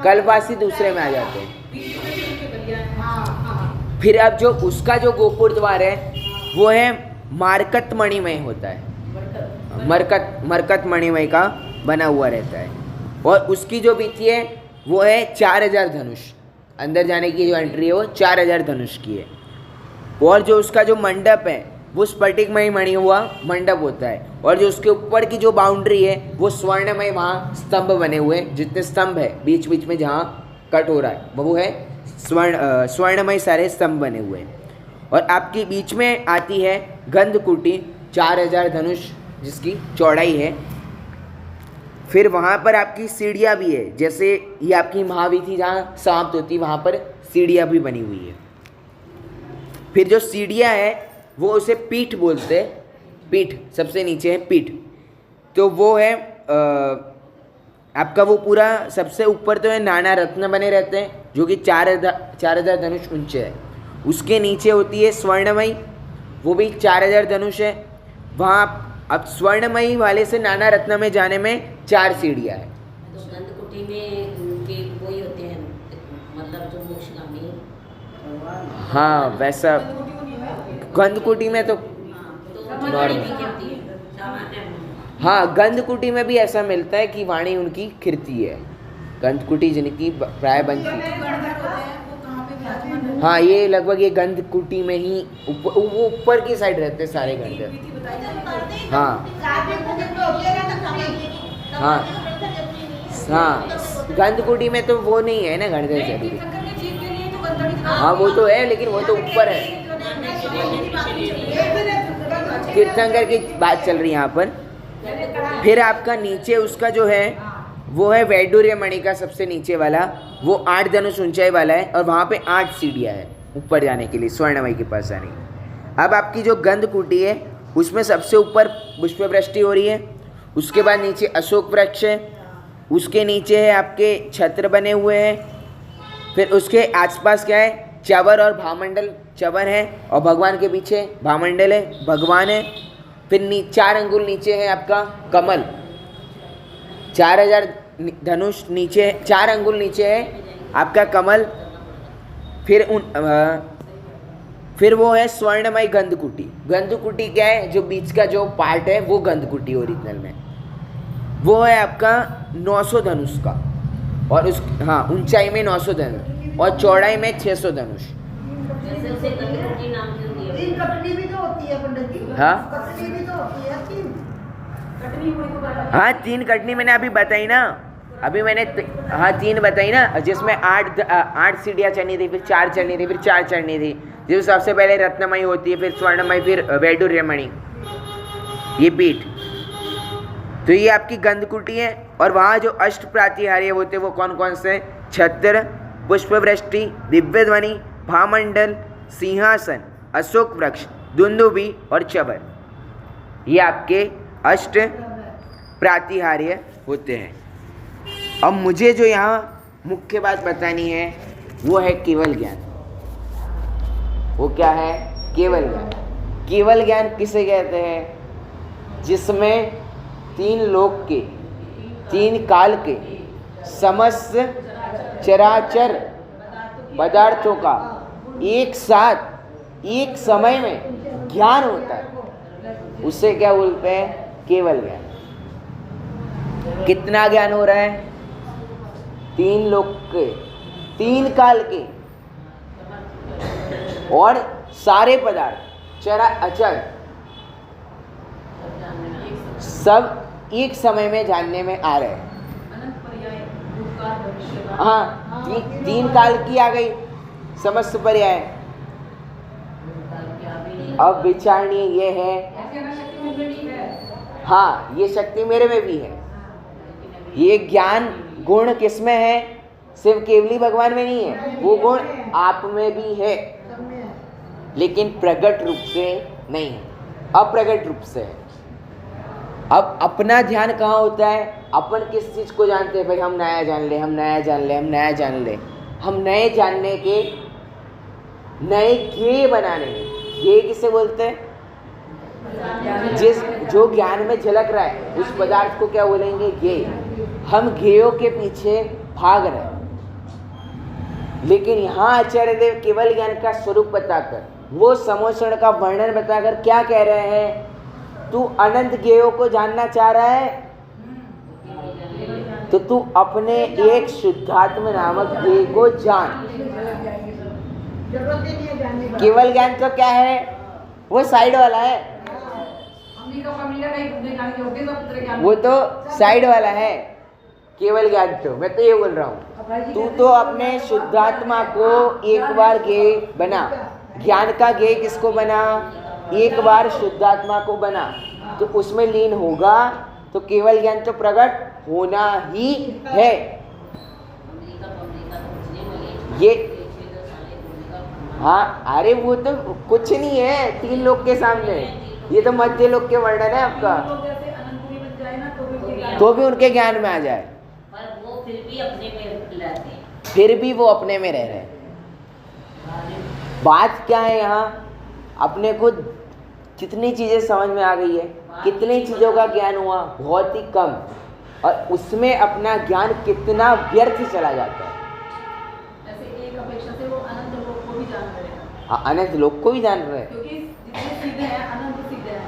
कल्पवासी दूसरे में आ जाते हैं। बीच में भी उनके गलियां हैं। हाँ। फिर अब जो उसका जो गोपुर द्वार है वो है मारकत मणिमय होता है, मरकत मणिमय का बना हुआ रहता है। और उसकी जो वीथी है वो है 4000 धनुष। अंदर जाने की जो एंट्री है वो 4000 धनुष की है। और जो उसका जो मंडप है वो स्फटिकमय मणि हुआ मंडप होता है। और जो उसके ऊपर की जो बाउंड्री है वो स्वर्णमय, वहाँ स्तंभ बने हुए हैं, जितने स्तंभ है बीच बीच में जहाँ कट हो रहा है वो है स्वर्णमय सारे स्तंभ बने हुए हैं। और आपकी बीच में आती है गंधकुटी, 4000 धनुष जिसकी चौड़ाई है। फिर वहाँ पर आपकी सीढ़ियाँ भी है, जैसे ये आपकी महावीथी जहाँ समाप्त होती है वहाँ पर सीढ़ियाँ भी बनी हुई है। फिर जो सीढ़ियाँ है वो उसे पीठ बोलते हैं। पीठ सबसे नीचे है पीठ, तो वो है आपका वो पूरा सबसे ऊपर तो है नाना रत्न बने रहते हैं जो कि 4000 धनुष ऊंचे है। उसके नीचे होती है स्वर्णमयी, वो भी 4000 धनुष है। वहाँ अब स्वर्णमयी वाले से नाना रत्न में जाने में 4 सीढ़ियाँ है। तो गंधकुटी में उनके वही होते हैं, मतलब जो मोक्षगामी। हाँ वैसा गंधकुटी में तो तो नॉर्मल। भी कहती है सामान्य। हाँ गंधकुटी में भी ऐसा मिलता है कि वाणी उनकी खिरती है। गंधकुटी जिनकी प्राय बनती है। गणधर होते हैं वो कहाँ पे विराजमान है? हाँ ये लगभग ये गंधकुटी में ही वो ऊपर की साइड रहते हैं सारे गंधर्व। विधि बताई जाती है। हाँ हाँ हाँ गंधकुटी में तो वो नहीं है ना गणधर शरीर। तीर्थंकर के जीव के लिए तो गंधर्व की हाँ वो तो है लेकिन वो तो ऊपर है। तीर्थंकर की बात चल रही है यहाँ पर। फिर आपका नीचे उसका जो है वो है वैडूर्य मणि का सबसे नीचे वाला, वो 8 धनुष ऊंचाई वाला है और वहाँ पे 8 सीढ़ियाँ है ऊपर जाने के लिए स्वर्णमयी के पास जाने की। अब आपकी जो गंधकुटी है उसमें सबसे ऊपर पुष्प वृष्टि हो रही है, उसके बाद नीचे अशोक वृक्ष है, उसके नीचे है आपके छत्र बने हुए हैं, फिर उसके आसपास क्या है चवर और भामंडल। चवर है और भगवान के पीछे भामंडल है, भगवान है। फिर 4 अंगुल नीचे है आपका कमल, 4000 धनुष नीचे, 4 अंगुल नीचे है आपका कमल। फिर वो है स्वर्णमय गंधकुटी। गंधकुटी क्या है, जो बीच का जो पार्ट है वो गंधकुटी ओरिजिनल में वो है आपका 900 धनुष का, और उस हाँ ऊंचाई में 900 धनुष और चौड़ाई में 600 धनुष। जैसे उसे गंधकुटी नाम क्यों दिया? 3 कटनी भी तो होती है पंडित जी। हाँ कटनी भी तो होती है 3 कटनी हुई तो बड़ा। हाँ 3 कटनी मैंने अभी बताई ना, अभी मैंने हाँ 3 बताई ना, जिसमें 8 सीढ़ियाँ चढ़नी थी, फिर 4 चढ़नी थी, फिर 4 चढ़नी थी। जिसमें सबसे पहले रत्नमयी होती है, फिर स्वर्णमयी, फिर वैडूर्यमणि, ये पीठ। तो ये आपकी गंधकुटी है। और वहाँ जो अष्ट प्रातिहार्य होते हैं वो कौन कौन से? छत्र, पुष्पवृष्टि, दिव्य ध्वनि, भामंडल, सिंहासन, अशोक वृक्ष, दुंदुभी और चबर, ये आपके अष्ट प्रातिहार्य होते हैं। अब मुझे जो यहाँ मुख्य बात बतानी है वो है केवल ज्ञान। वो क्या है? केवल ज्ञान। केवल ज्ञान किसे कहते हैं? जिसमें 3 लोक के, 3 काल के समस्त चराचर पदार्थों का एक साथ एक समय में ज्ञान होता है, उसे क्या बोलते हैं? केवल ज्ञान। कितना ज्ञान हो रहा है? 3 लोक के, 3 काल के और सारे पदार्थ चरा अचर सब एक समय में जानने में आ रहे हैं। अनंत पर्याय, भूतकाल, भविष्यकाल। हाँ 3 काल की आ गई समस्त पर्याय। अब विचारणीय ये है, ऐसे अनंत शक्ति में भी है। हाँ ये शक्ति मेरे में भी है। ये ज्ञान गुण किसमें है? सिर्फ केवली भगवान में नहीं है, वो गुण आप में भी है, लेकिन प्रकट रूप से नहीं है, अप्रकट रूप से है। अब अपना ध्यान कहाँ होता है? अपन किस चीज़ को जानते हैं? भाई हम नया जान ले, हम नया जान ले, हम नया जान ले। हम नए जानने के नए ज्ञेय बनाने में, ज्ञेय किसे बोलते हैं? जो ज्ञान में झलक रहा है उस पदार्थ को क्या बोलेंगे? ज्ञेय। हम ज्ञेयों के पीछे भाग रहे हैं, लेकिन यहाँ आचार्य देव केवल ज्ञान का स्वरूप बताकर, वो समोषण का वर्णन बताकर क्या कह रहे हैं? तू अनंत ज्ञेयों को जानना चाह रहा है तो तू अपने एक शुद्धात्म नामक ज्ञेय को जान। जरूरत ही नहीं है जानने की। केवल ज्ञान तो क्या है? वो साइड वाला है, वो तो साइड वाला है। केवल ज्ञान तो मैं तो ये बोल रहा हूँ, तू तो अपने शुद्धात्मा को एक बार ज्ञेय बना। ज्ञान का ज्ञेय किसको बना? एक बार शुद्धात्मा को बना, तो उसमें लीन होगा तो केवल ज्ञान तो प्रकट होना ही है। ये हाँ, अरे वो तो कुछ नहीं है 3 लोग के सामने, ये तो मध्य लोक के वर्णन है आपका, लोग जैसे अनंतपुरी बन जाए ना तो भी तो भी उनके ज्ञान में आ जाए। फिर भी अपने में रहते हैं। फिर भी वो अपने में रह रहे हैं। बात क्या है यहाँ, अपने को कितनी चीज़ें समझ में आ गई है, कितनी चीज़ों का ज्ञान हुआ, बहुत ही कम, और उसमें अपना ज्ञान कितना व्यर्थ चला जाता है। ऐसे एक अपेक्षा से वो अनंत लोग को भी जान रहे हैं, हाँ, अनंत लोग को भी जान रहे हैं। क्योंकि जितने सिद्ध हैं अनंत सिद्ध हैं,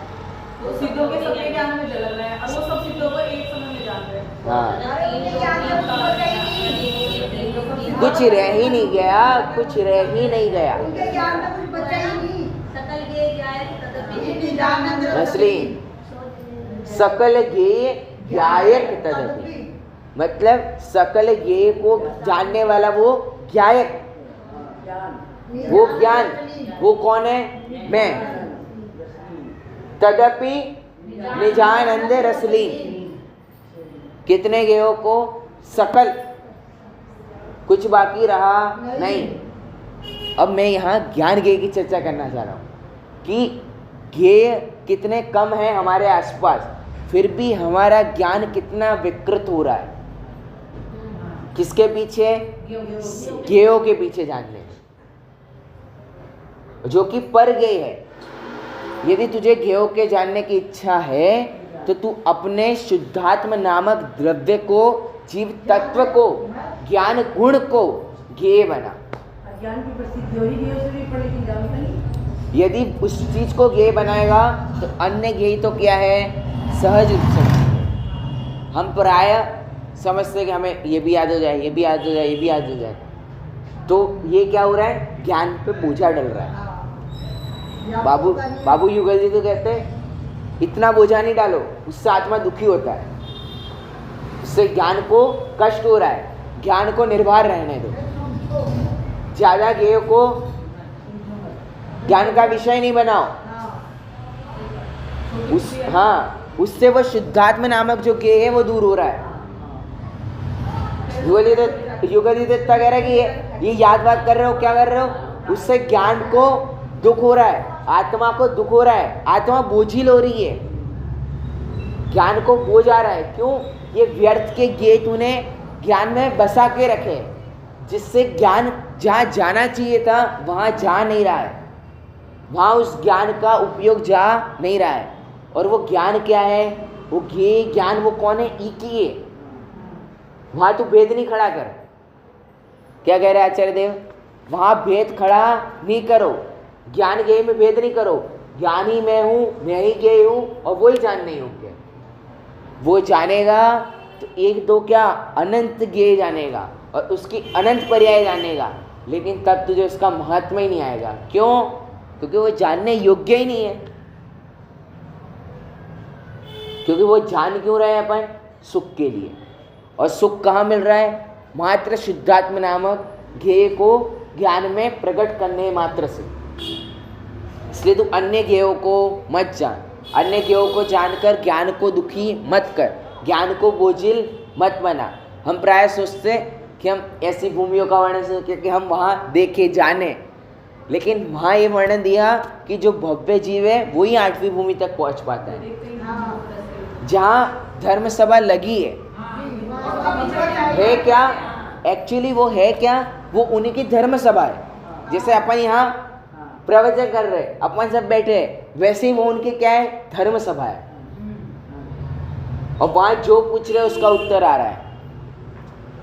तो सिद्धों के सबके ज्ञान में जल रहे हैं और वो सब सिद्धों को एक समय में जान रहे हैं। हाँ, कुछ रह ही नहीं गया, कुछ रह ही नहीं गया। उनके ज्ञान में कुछ बचा ही नहीं। सकल के ज्ञान तदपि असली सकल ज्ञेय ज्ञायक तदपि, मतलब सकल ज्ञेय को जानने वाला वो ज्ञायक, वो ज्ञान, वो कौन है, मैं। तदपि निजानंद रसली, कितने ज्ञेयों को, सकल, कुछ बाकी रहा नहीं। अब मैं यहाँ ज्ञान ज्ञेय की चर्चा करना चाह रहा हूँ कि ज्ञेय कितने कम हैं हमारे आसपास, फिर भी हमारा ज्ञान कितना विकृत हो रहा है। किसके पीछे, ज्ञेयों के पीछे जानने, जो कि पर ज्ञेय है। यदि तुझे ज्ञेयों के जानने की इच्छा है तो तू अपने शुद्धात्म नामक द्रव्य को, जीव तत्व को, ज्ञान गुण को ज्ञेय बना। ज्ञान की प्रसिद्धि हो ही से भी पड़ेगी, जानता नहीं। यदि उस चीज को ज्ञेय बनाएगा तो अन्य ज्ञेय तो क्या है, सहज रूप से। हम प्राय समझते हैं कि हमें ये भी याद हो जाए, ये भी याद हो जाए, ये भी याद हो जाए, तो ये क्या हो रहा है, ज्ञान पे बोझा डल रहा है। बाबू युगल जी तो कहते हैं इतना बोझा नहीं डालो, उससे आत्मा दुखी होता है, उससे ज्ञान को कष्ट हो रहा है, ज्ञान को निर्भर रहने दो। ज्यादा ज्ञेय को ज्ञान का विषय नहीं बनाओ। उससे वो शुद्धात्म नामक जो ज्ञेय है वो दूर हो रहा है। युगल जी तो इतना कह रहा है कि ये याद बात कर रहे हो, क्या कर रहे हो, उससे ज्ञान को दुख हो रहा है, आत्मा को दुख हो रहा है, आत्मा बोझिल हो रही है, ज्ञान को बोझ आ रहा है। क्यों, ये व्यर्थ के ज्ञेय तूने ज्ञान में बसा के रखे, जिससे ज्ञान जहाँ जाना चाहिए था वहाँ जा नहीं रहा है, वहाँ उस ज्ञान का उपयोग जा नहीं रहा है। और वो ज्ञान क्या है, वो ज्ञेय ज्ञान वो कौन है, एक ही है। वहाँ तू भेद नहीं खड़ा कर। क्या कह रहे हैं आचार्य देव, वहाँ भेद खड़ा नहीं करो, ज्ञान ज्ञेय में भेद नहीं करो। ज्ञानी मैं हूँ, मैं ही ज्ञेय हूँ, और वही जानने योग्य। वो जानेगा तो एक दो क्या, अनंत ज्ञेय जानेगा और उसकी अनंत पर्याय जानेगा, लेकिन तब तुझे उसका महत्व ही नहीं आएगा। क्यों, क्योंकि वो जानने योग्य ही नहीं है। क्योंकि वो जान क्यों रहे हैं अपन, सुख के लिए, और सुख कहाँ मिल रहा है, मात्र शुद्धात्म नामक ज्ञेय को ज्ञान में प्रकट करने मात्र से। इसलिए तू अन्य ज्ञेयों को मत जान, अन्य ज्ञेयों को जानकर ज्ञान को दुखी मत कर, ज्ञान को बोझिल मत बना। हम प्राय सोचते कि हम ऐसी भूमियों का वर्णन करके कि हम वहाँ देखे जाने, लेकिन वहाँ ये वर्णन दिया कि जो भव्य जीव है वही 8वीं भूमि तक पहुँच पाता है, जहाँ धर्म सभा लगी है क्या, एक्चुअली वो है क्या, वो उन्हीं की धर्म सभा है। जैसे अपन यहाँ प्रवचन कर रहे, अपन सब बैठे, वैसे ही वो उनके क्या है, धर्म सभा है, और वहाँ जो पूछ रहे उसका उत्तर आ रहा है।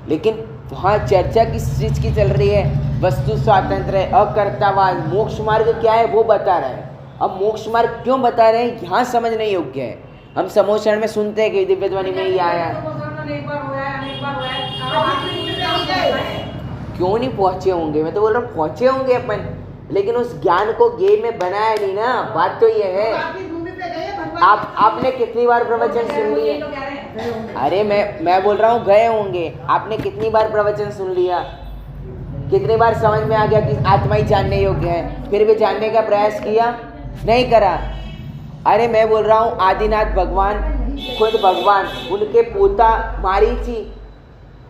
लेकिन वहाँ चर्चा किस चीज की चल रही है, वस्तु स्वातंत्र, अकर्तावाद, मोक्ष मार्ग क्या है वो बता रहे हैं। अब मोक्ष मार्ग क्यों बता रहे हैं, यहाँ समझने योग्य है। हम समोषण में सुनते हैं कि दिव्य ध्वनि में ही आया है, क्यों नहीं पहुंचे होंगे, मैं तो बोल रहा हूँ पहुंचे होंगे अपन, लेकिन उस ज्ञान को ज्ञेय में बनाया नहीं ना। बात तो ये है, आपने कितनी बार प्रवचन सुन लिए, अरे मैं बोल रहा हूँ गए होंगे, आपने कितनी बार प्रवचन सुन लिया, कितनी बार समझ में आ गया कि आत्मा ही जानने योग्य है, फिर भी जानने का प्रयास किया नहीं करा। अरे मैं बोल रहा हूँ आदिनाथ भगवान, खुद भगवान, उनके पोता मारीची,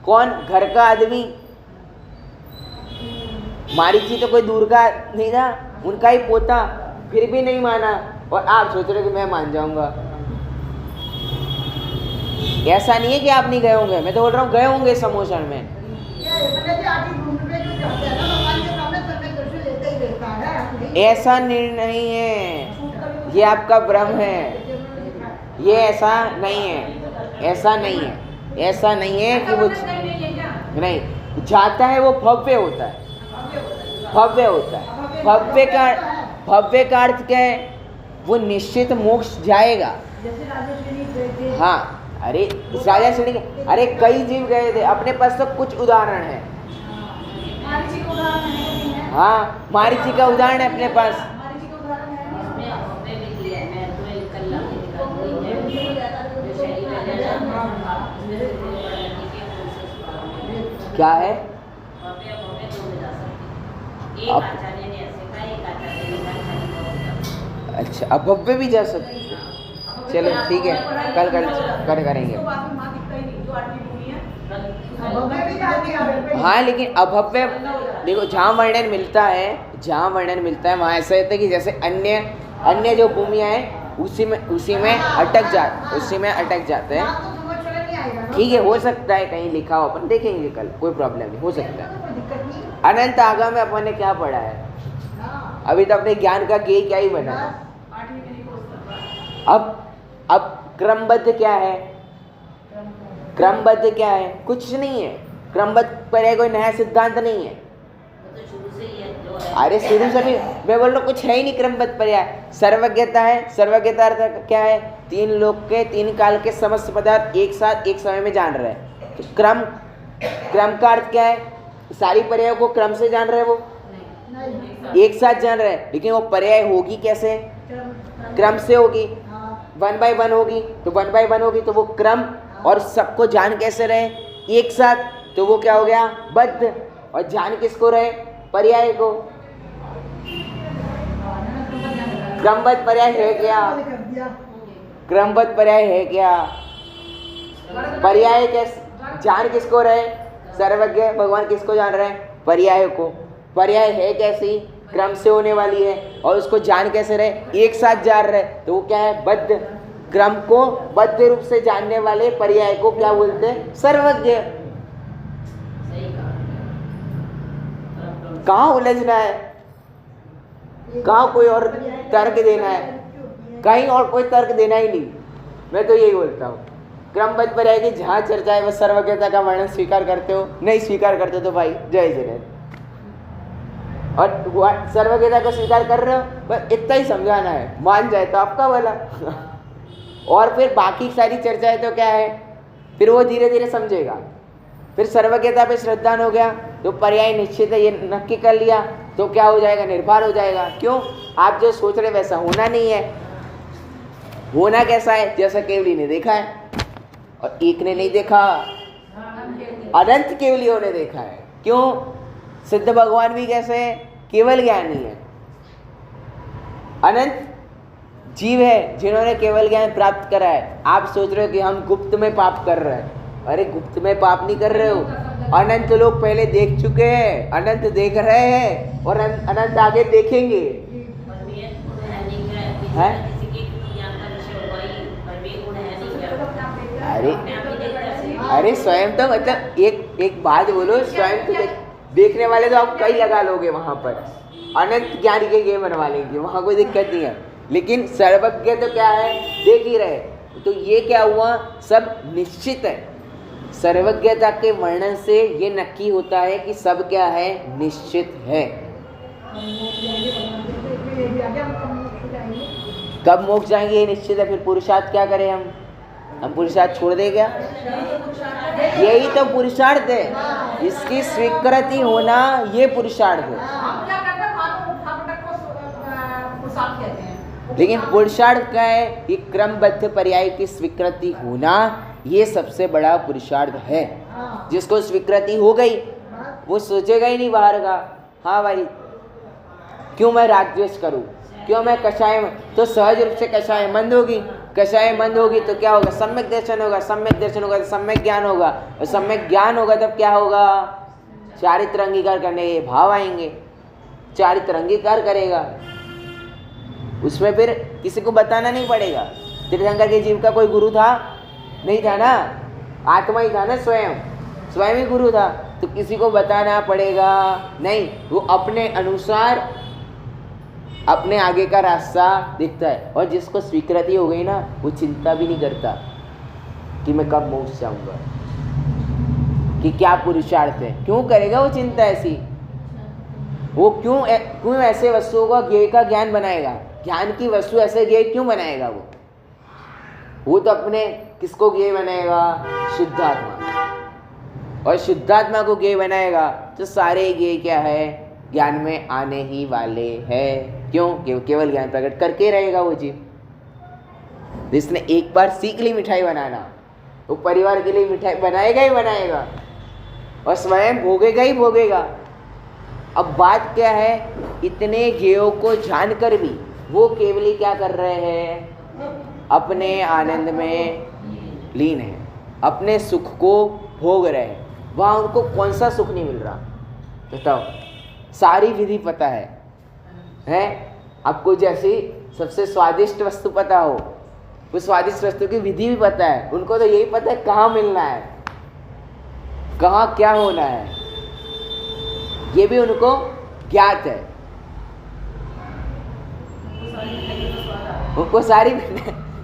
कौन, घर का आदमी, मारीची तो कोई दूर का नहीं था, उनका ही पोता, फिर भी नहीं माना, और आप सोच रहे हो कि मैं मान जाऊंगा। ऐसा नहीं है कि आप नहीं गए होंगे, मैं तो बोल रहा हूँ गए होंगे समोसन में। ऐसा नहीं है, ये आपका भ्रम है, ये ऐसा नहीं है, ऐसा नहीं है, ऐसा नहीं है कि वो नहीं जाता है, वो भव्य होता है, भव्य होता है। भव्य का अर्थ क्या है? वो निश्चित मोक्ष जाएगा। जैसे राजेश्वरी गए थे। हाँ, अरे राजेश्वरी के अरे कई जीव गए थे, अपने पास तो कुछ उदाहरण है। मारीची का उदाहरण है। हाँ, मारीची का उदाहरण है अपने पास। मारीची का उदाहरण है। इसमें अभव्य भी दिया है, मैं तुम्हें कल लाके दिखा दूंगी। जो शैली वाले ना, उसमें से कोई बड़ा नदी के फूल से सुहा। क्या है? भव्य भव्य दो में जा सकते। एक अब- आचार्य ने ऐसे कहा, एक आचार्य ने कहा खाली भव्य। अच्छा, अब भव्य भी जा सकते। चलो ठीक है, कल करेंगे। उसको बाद में वहाँ दिखता ही नहीं, जो आठवीं भूमि है। भव्य भी जाती है। हाँ, लेकिन अभव्य देखो, जहाँ वर्णन मिलता है, जहाँ वर्णन मिलता है वहाँ ऐसा होता है कि जैसे अन्य जो भूमियाँ हैं उसी में अटक जाते हैं। ठीक है, हो सकता है कहीं लिखा हो, अपन देखेंगे कल, कोई प्रॉब्लम नहीं, हो सकता है। अनंत आगम में अपन ने क्या पढ़ा है? अभी तो अपने ज्ञान का गेय क्या ही बना है। आठवीं में नहीं पहुँचता। अब क्रमबद्ध क्या है? क्रमबद्ध क्या है? कुछ नहीं है। क्रमबद्ध पर कोई नया सिद्धांत नहीं है। वो तो शुरू से ही है, जो है। अरे शुरू से भी मैं बोल रहा हूँ, कुछ है ही नहीं क्रमबद्ध पर्याय। सर्वज्ञता है, सर्वज्ञता अर्थ क्या है? तीन लोक के तीन काल के समस्त पदार्थ एक साथ एक समय में जान रहे हैं। तो क्रम का अर्थ क्या है? सारी पर्यायों को क्रम से जान रहे हैं, वो एक साथ जान रहे हैं, लेकिन वो पर्याय होगी कैसे? क्रम से होगी। 1 by 1 होगी, तो 1 by 1 होगी तो वो क्रम, और सबको जान कैसे रहे? एक साथ, तो वो क्या हो गया? बद्ध। और जान किसको रहे? पर्याय को। क्रमबद्ध पर्याय है क्या? क्रमबद्ध पर्याय है क्या? पर्याय कैसे जान किसको रहे? सर्वज्ञ भगवान किसको जान रहे हैं? पर्याय को। पर्याय है कैसी? क्रम से होने वाली है, और उसको जान कैसे रहे? एक साथ जान रहे, तो वो क्या है? बद्ध। क्रम को बद्ध रूप से जानने वाले पर्याय को क्या बोलते हैं? सर्वज्ञ। सही कहा। कहाँ उलझना है? कहाँ कोई और तर्क देना है? कहीं और कोई तर्क देना ही नहीं। मैं तो यही बोलता हूँ, क्रमबद्ध पर्याय की जहाँ चर्चा है, बस सर्वज्ञता का वर्णन स्वीकार करते हो, नहीं स्वीकार करते तो भाई जय जगन्नाथ। और सर्वज्ञता को स्वीकार कर रहे हो, बस इतना ही समझाना है, मान जाए तो आपका भला। और फिर बाकी सारी चर्चाएं तो क्या है? फिर वो धीरे धीरे समझेगा। फिर सर्वज्ञता पे श्रद्धान हो गया तो पर्याय निश्चित है, ये नक्की कर लिया, तो क्या हो जाएगा? निर्भर हो जाएगा। क्यों? आप जो सोच रहे वैसा होना नहीं है। होना कैसा है? जैसा केवली ने देखा है, और एक ने नहीं देखा, अनंत केवलियों ने देखा है। क्यों? सिद्ध भगवान भी कैसे है? केवल ज्ञानी है। अनंत जीव है जिन्होंने केवल ज्ञान प्राप्त करा है। आप सोच रहे हो कि हम गुप्त में पाप कर रहे हैं। अरे गुप्त में पाप नहीं कर रहे हो, अनंत लोग पहले देख चुके हैं, अनंत देख रहे हैं, और अनंत आगे देखेंगे। और भी गुण है नहीं क्या? है? किसी के ज्ञान का विषय होगा ही, पर भी गुण है नहीं क्या? अरे अपने आप ही देखता है। अरे स्वयं तो मतलब एक बात बोलो, स्वयं तो देखने वाले तो आप कई लगा लोगे वहां पर, अनंत ज्ञान के ये बनवा लेंगे, वहां कोई दिक्कत नहीं है। लेकिन सर्वज्ञ तो क्या है? देख ही रहे। तो ये क्या हुआ? सब निश्चित है। सर्वज्ञता के वर्णन से ये नक्की होता है कि सब क्या है? निश्चित है। कब मोक्ष जाएंगे ये निश्चित है। फिर पुरुषार्थ क्या करें हम पुरुषार्थ छोड़ दे क्या? यही तो पुरुषार्थ है, इसकी स्वीकृति होना ये पुरुषार्थ है। हम क्या करते हैं? उठा-पटक को पुरुषार्थ कहते हैं। लेकिन पुरुषार्थ क्या है? ये क्रमबद्ध पर्याय की स्वीकृति होना, ये सबसे बड़ा पुरुषार्थ है। जिसको स्वीकृति हो गई वो सोचेगा ही नहीं बाहर का, हाँ भाई क्यों मैं रागद्वेष करूं, क्यों मैं कषाय, तो सहज रूप से कषाय मंद होगी। कषाय मंद होगी तो क्या होगा? सम्यक दर्शन होगा। सम्यक दर्शन होगा तो सम्यक ज्ञान होगा, और सम्यक ज्ञान होगा तब क्या होगा? चारित्र अंगीकार करने के भाव आएंगे। चारित्र अंगीकार करेगा, उसमें फिर किसी को बताना नहीं पड़ेगा। तीर्थंकर के जीव का कोई गुरु था, नहीं था ना, आत्मा ही था ना, स्वयं ही गुरु था। तो किसी को बताना पड़ेगा नहीं, वो अपने अनुसार अपने आगे का रास्ता दिखता है। और जिसको स्वीकृति हो गई ना, वो चिंता भी नहीं करता कि मैं कब मोक्ष जाऊंगा, कि क्या पुरुषार्थ है। क्यों करेगा वो चिंता ऐसी? वो क्यों ऐसे वस्तुओं का ज्ञेय का ज्ञान बनाएगा? ज्ञान की वस्तु ऐसे ज्ञेय क्यों बनाएगा वो तो अपने किसको ज्ञेय बनाएगा? शुद्धात्मा। और शुद्धात्मा को ज्ञेय बनाएगा तो सारे ज्ञेय क्या है? ज्ञान में आने ही वाले हैं। क्यों? केवल ज्ञान प्रकट करके रहेगा वो जीव। जिसने एक बार सीख ली मिठाई बनाना, वो परिवार के लिए मिठाई बनाएगा ही बनाएगा और स्वयं भोगेगा ही भोगेगा। अब बात क्या है, इतने ज्ञेयों को जानकर भी वो केवली क्या कर रहे हैं? अपने आनंद में लीन है, अपने सुख को भोग रहे हैं। वहाँ उनको कौन सा सुख नहीं मिल रहा? बताओ। सारी विधि पता है? आपको जैसी सबसे स्वादिष्ट वस्तु पता हो, वो स्वादिष्ट वस्तु की विधि भी पता है। उनको तो यही पता है कहाँ मिलना है, कहाँ क्या होना है, ये भी उनको ज्ञात है। उनको सारी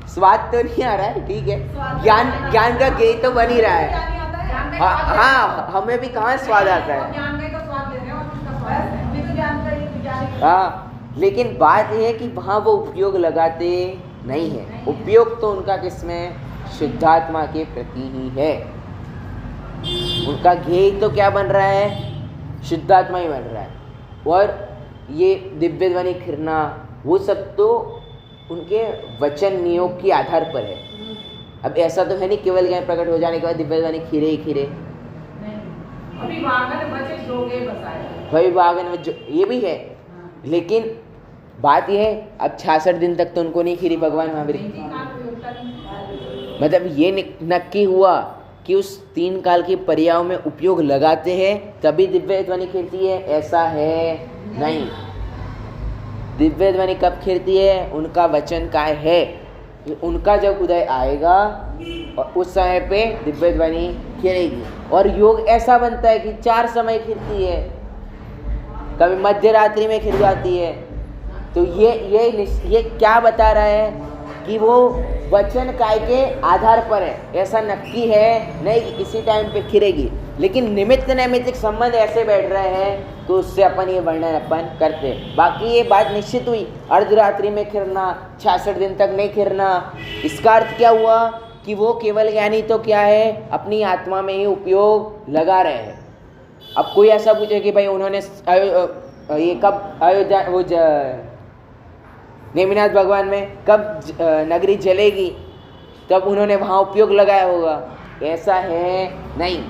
स्वाद तो नहीं आ रहा है, ठीक है, ज्ञान का ज्ञेय तो बन ही रहा है। हाँ, हमें भी कहाँ स्वाद आता है। हाँ, लेकिन बात यह है कि वहाँ वो उपयोग लगाते नहीं है। उपयोग तो उनका किसमें? शुद्धात्मा के प्रति ही है। उनका ज्ञेय तो क्या बन रहा है? शुद्धात्मा ही बन रहा है। और ये दिव्य ध्वनि खिरना, वो सब तो उनके वचन नियोग के आधार पर है। अब ऐसा तो है नहीं केवल ज्ञान प्रकट हो जाने के बाद दिव्य ध्वनि खीरे ही खीरे। भाई वागन में जो ये भी है, लेकिन बात यह है अब 66 दिन तक तो उनको नहीं खीरी भगवान महावीर। मतलब ये नक्की हुआ कि उस 3 काल के पर्यायों में उपयोग लगाते हैं तभी दिव्य ध्वनि खिरती है, ऐसा है नहीं। दिव्य ध्वनि कब खिरती है? उनका वचन का है, उनका जब उदय आएगा और उस समय पे दिव्य ध्वनि खिरेगी। और योग ऐसा बनता है कि 4 समय खिरती है, कभी मध्य रात्रि में खिर जाती है। तो ये क्या बता रहा है कि वो वचन काय के आधार पर है, ऐसा नक्की है नहीं कि किसी टाइम पे खिरेगी। लेकिन निमित्त नैमित्तिक संबंध ऐसे बैठ रहे हैं तो उससे अपन ये वर्णन अपन करते हैं। बाकी ये बात निश्चित हुई, अर्धरात्रि में खिरना, 66 दिन तक नहीं खिरना, इसका अर्थ क्या हुआ कि वो केवल ज्ञानी तो क्या है? अपनी आत्मा में ही उपयोग लगा रहे हैं। अब कोई ऐसा पूछे कि भाई उन्होंने ये कब अयोध्या वो नेमिनाथ भगवान में कब नगरी जलेगी, तब उन्होंने वहाँ उपयोग लगाया होगा, ऐसा है नहीं।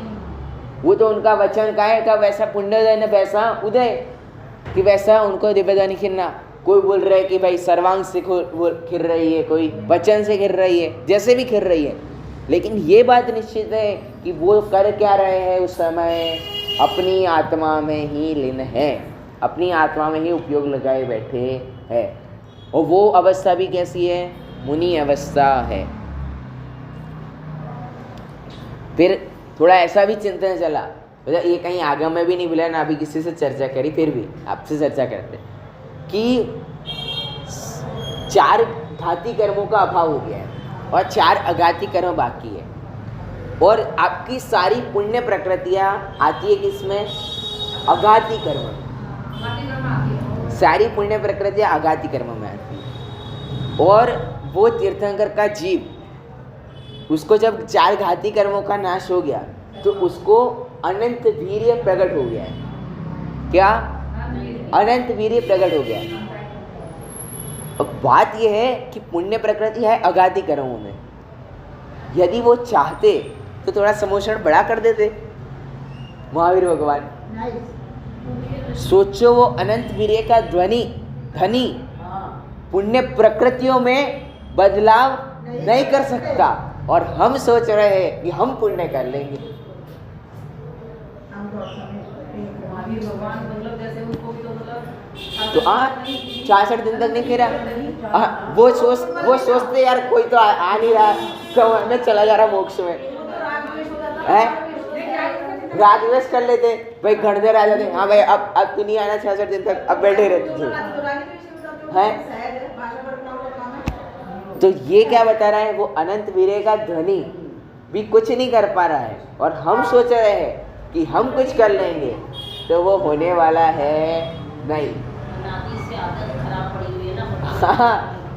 वो तो उनका वचन का है, कब वैसा पुण्योदय न वैसा उदय, कि वैसा उनको दिव्य ध्वनि खिरना। कोई बोल रहा है कि भाई सर्वांग से खिर रही है, कोई वचन से खिर रही है, जैसे भी खिर रही है। लेकिन ये बात निश्चित है कि वो कर क्या रहे हैं उस समय? अपनी आत्मा में ही लीन है, अपनी आत्मा में ही उपयोग लगाए बैठे हैं। और वो अवस्था भी कैसी है? मुनि अवस्था है। फिर थोड़ा ऐसा भी चिंतन चला, मतलब ये कहीं आगम में भी नहीं मिला ना, अभी किसी से चर्चा करी, फिर भी आपसे चर्चा करते कि 4 घाती कर्मों का अभाव हो गया है और 4 अघाती कर्म बाकी है। और आपकी सारी पुण्य प्रकृतियाँ आती है किसमें? अघाती कर्म। सारी पुण्य प्रकृतियाँ अघाती कर्म में आती है। और वो तीर्थंकर का जीव, उसको जब 4 घाती कर्मों का नाश हो गया तो उसको अनंत वीर्य प्रकट हो गया है। क्या? अनंत वीर्य प्रकट हो गया है। अब बात यह है कि पुण्य प्रकृति है अघाती कर्मों में, यदि वो चाहते तो थोड़ा समोषण बड़ा कर देते महावीर भगवान। सोचो, वो अनंत वीर्य का धनी पुण्य प्रकृतियों में बदलाव नहीं कर सकता, और हम सोच रहे हैं कि हम पुण्य कर लेंगे। महावीर भगवान मतलब जैसे उनको भी तो मतलब तो 66 दिन तक नहीं फिरा। वो सोचते यार कोई तो आ नहीं रहा, कब मैं चला जा रहा मोक्ष में है, राग द्वेष कर लेते भाई, घड़देर आ जाते, हाँ भाई अब तू नहीं आना 66 दिन तक, अब बैठे रहते हैं। तो ये क्या बता रहा है, वो अनंत वीर्य का धनी भी कुछ नहीं कर पा रहा है, और हम सोच रहे हैं कि हम कुछ कर लेंगे, तो वो होने वाला है नहीं। अनादि से आदत खराब पड़ी हुई है ना। हाँ,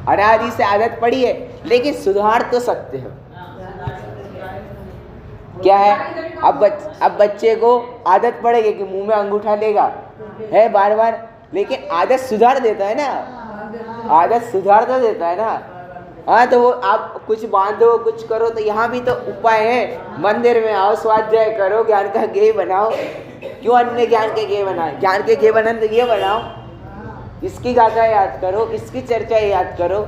अनादि से आदत पड़ी है, लेकिन सुधार तो सकते हो। क्या है, अब बच्चे को आदत पड़ेगी कि मुंह में अंगूठा लेगा है बार बार, लेकिन आदत सुधार देता है ना, आदत सुधार तो देता है ना। हाँ, तो वो आप कुछ बांधो कुछ करो, तो यहाँ भी तो उपाय है, मंदिर में आओ, स्वाध्याय करो, ज्ञान का गेय बनाओ। क्यों अन्य ज्ञान के गेय बनाए, ज्ञान के गेय बनाने तो ये बनाओ, इसकी गाथा याद करो, इसकी चर्चा याद करो।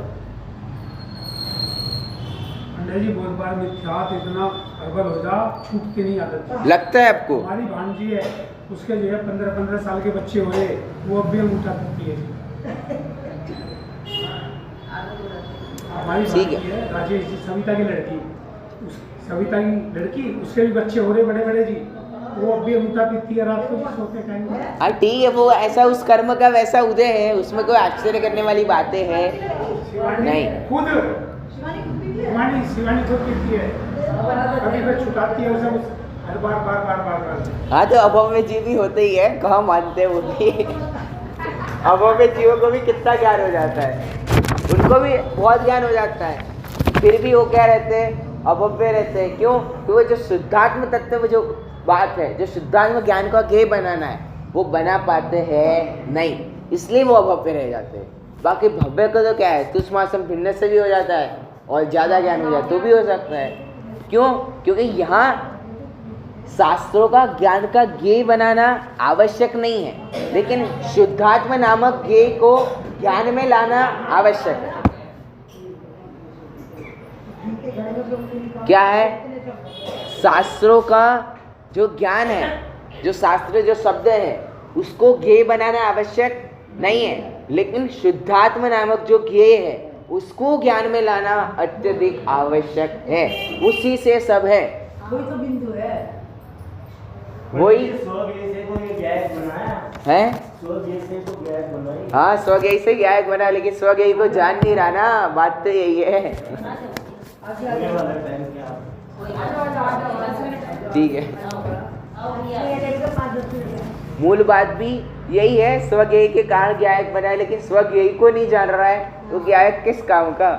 जी बहुत बार मिथ्यात इतना प्रबल हो जा, छूटती नहीं आदत। लगता है आपको? हमारी भांजी है, उसके जो है 15-15 साल के बच्चे हुए, वो अब भी अंगूठा करती है। हमारी ठीक भांजी है राजेश जी, सविता की लड़की, सविता की लड़की, उसके भी बच्चे हो रहे बड़े बड़े जी, वो अब भी अंगूठा पीती है रात को सोते टाइम। हाँ ठीक है, वो ऐसा उस कर्म का वैसा उदय है, उसमें कोई आश्चर्य करने वाली बातें हैं नहीं। खुद शिवानी खुद पीती है, कभी फिर छुटाती है उसे, हर बार। हाँ, तो अभव में जीव भी होते ही है, कहाँ मानते हैं वो भी। अभव में जीवों को भी कितना ज्ञान हो जाता है, उनको भी बहुत ज्ञान हो जाता है, फिर भी वो क्या रहते हैं, अभव में रहते हैं। क्यों? क्योंकि वो जो शुद्धात्म तत्व जो बात है, जो शुद्धात्म ज्ञान का गेय बनाना है, वो बना पाते हैं नहीं, इसलिए वो अभव पे रह जाते हैं। बाकी भव्य का तो क्या है, तुष्मासम भिन्न से भी हो जाता है, और ज़्यादा ज्ञान हो जाए तो भी हो सकता है। क्यों? क्योंकि यहाँ शास्त्रों का ज्ञान का गेय बनाना आवश्यक नहीं है, लेकिन शुद्धात्म नामक गेय को ज्ञान में लाना आवश्यक है। क्या है? शास्त्रों का जो ज्ञान है, जो शास्त्र जो शब्द है, उसको गेय बनाना आवश्यक नहीं है, लेकिन शुद्धात्म नामक जो गेय है उसको ज्ञान में लाना अत्यधिक आवश्यक है। उसी से सब है, वही तो बिंदु है। वही है। हाँ, स्वज्ञ से ज्ञायक बना, लेकिन स्वज्ञ को जान नहीं रहा ना, बात तो यही है। ठीक है, मूल बात भी यही है, स्वज्ञ के कारण ज्ञायक बना है, लेकिन स्वज्ञ को नहीं जान रहा है, तो ज्ञायक किस काम का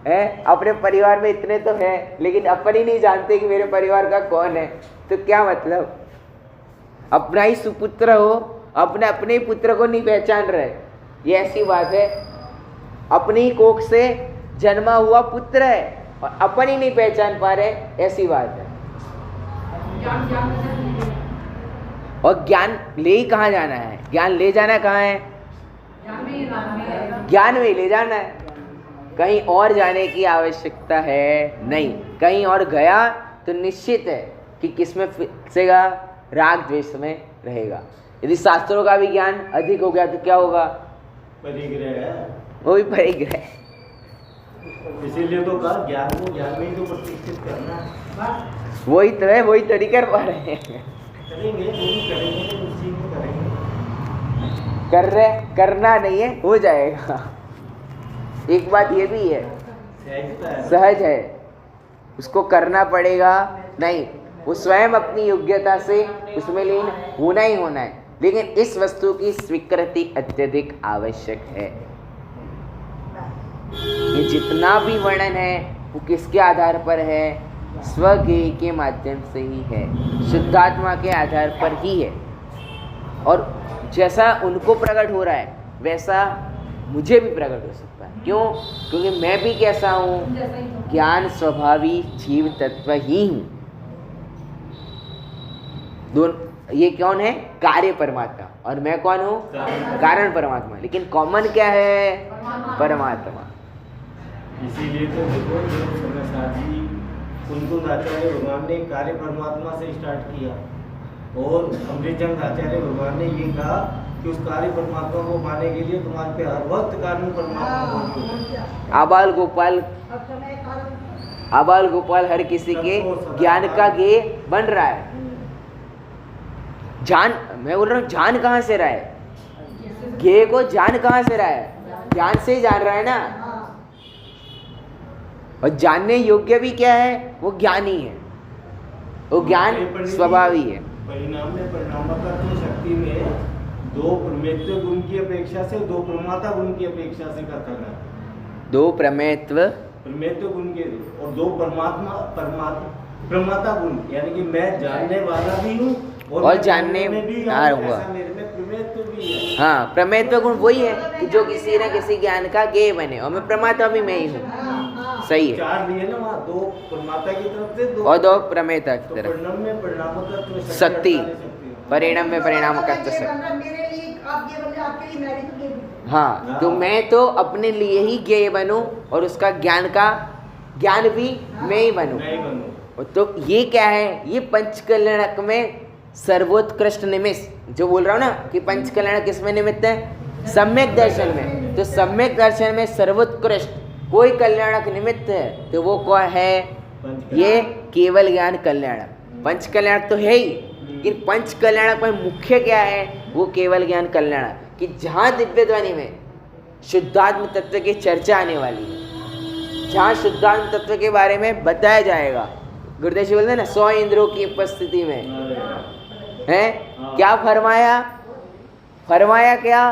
है? अपने परिवार में इतने तो है, लेकिन अपन ही नहीं जानते कि मेरे परिवार का कौन है, तो क्या मतलब? अपना ही सुपुत्र हो, अपने ही पुत्र को नहीं पहचान रहे, ये ऐसी बात है। अपनी ही कोख से जन्मा हुआ पुत्र है और अपन ही नहीं पहचान पा रहे, ऐसी बात है। और ज्ञान ले ही कहाँ जाना है? ज्ञान ले जाना कहाँ है? ज्ञान में ही ले जाना है, कहीं और जाने की आवश्यकता है नहीं। कहीं और गया तो निश्चित है कि किसमें फंसेगा? राग द्वेष में रहेगा। यदि शास्त्रों का भी ज्ञान अधिक हो गया तो क्या होगा? परिग्रह है, वो भी परिग्रह। इसीलिए तो कहा ज्ञान को ज्ञान में ही तो प्रतिष्ठित करना है। वही तो है, वही तो नहीं कर पा रहे हैं। करेंगे, वो भी करेंगे, उसी में करेंगे। कर रहे, करना नहीं है, हो जाएगा। एक बात ये भी है, सहज है, उसको करना पड़ेगा नहीं, वो स्वयं अपनी योग्यता से उसमें लीन होना ही होना है, लेकिन इस वस्तु की स्वीकृति अत्यधिक आवश्यक है। ये जितना भी वर्णन है वो किसके आधार पर है? स्वज्ञेय के माध्यम से ही है, शुद्धात्मा के आधार पर ही है। और जैसा उनको प्रकट हो रहा है वैसा मुझे भी प्रकट हो सकता है। क्यों? क्योंकि मैं भी कैसा हूँ? ज्ञान स्वभावी जीव तत्व ही हूँ। दोनों, ये कौन है? कार्य परमात्मा, और मैं कौन हूँ? कारण परमात्मा। लेकिन कॉमन क्या है? परमात्मा। इसीलिए तो देखो जी कुंतु आचार्य भगवान ने कार्य परमात्मा से स्टार्ट किया, और अमृतचंद आचार्य भगवान ने ये कहा कि उस कार्य परमात्मा को पाने के लिए तुम्हारे पे हर वक्त कारण परमात्मा मौजूद है। आबाल गोपाल हर किसी के ज्ञान का गेय बन रहा है। जान, मैं बोल रहा हूँ, जान कहाँ से रहा है? गेय को जान कहाँ से रहा है? ज्ञान से ही जान रहा है ना। और जानने योग्य भी क्या है? वो ज्ञान ही है, वो ज्ञान स्वभावी है। परिणाम में परिणामकत्व शक्ति में दो प्रमेत्व गुण की अपेक्षा से दो प्रमाता गुण की अपेक्षा से कथन है। दो प्रमेत्व गुण के और दो प्रमाता गुण, यानी कि मैं जानने वाला भी हूँ और जानने में भी हाँ हूँ, हुआ। ऐसा मेरे में प्रमेत्व भी है। हाँ, प्रमेत्व गुण वही है कि जो किसी न किसी ज्ञान का गेय बने, और मैं प्रमाता भी मैं ही हूँ। सही है। चार लिए ना वहाँ, दो प्रमाता की तरफ से और दो प्रमेता की तो तरफ। परिणाम में परिणामकत्व शक्ति, 48 शक्ति। परिणाम में परिणामकत्व शक्ति। मेरे लिए आप ये बोले, आपके लिए मैं भी तो ये भी। हाँ, तो मैं तो अपने लिए ही गेय बनूं और उसका ज्ञान भी मैं ही बनूं। नहीं बनूं। तो ये क्या है? ये पंचकल्याणक में सर्वोत्कृष्ट निमित्त, जो बोल रहा हूँ ना कि पंचकल्याणक किसमें निमित्त है? सम्यक दर्शन में। तो सम्यक दर्शन में सर्वोत्कृष्ट कोई कल्याणक निमित्त है तो वो कौन है? ये केवल ज्ञान कल्याणक। पंचकल्याणक तो है ही, लेकिन पंचकल्याणक में मुख्य क्या है? वो केवल ज्ञान कल्याणक, कि जहाँ दिव्य ध्वनि में शुद्धात्म तत्व की चर्चा आने वाली है, जहाँ शुद्धात्म तत्व के बारे में बताया जाएगा। गुरुदेव जी बोलते हैं ना, 100 इंद्रों की उपस्थिति में है क्या फरमाया? क्या?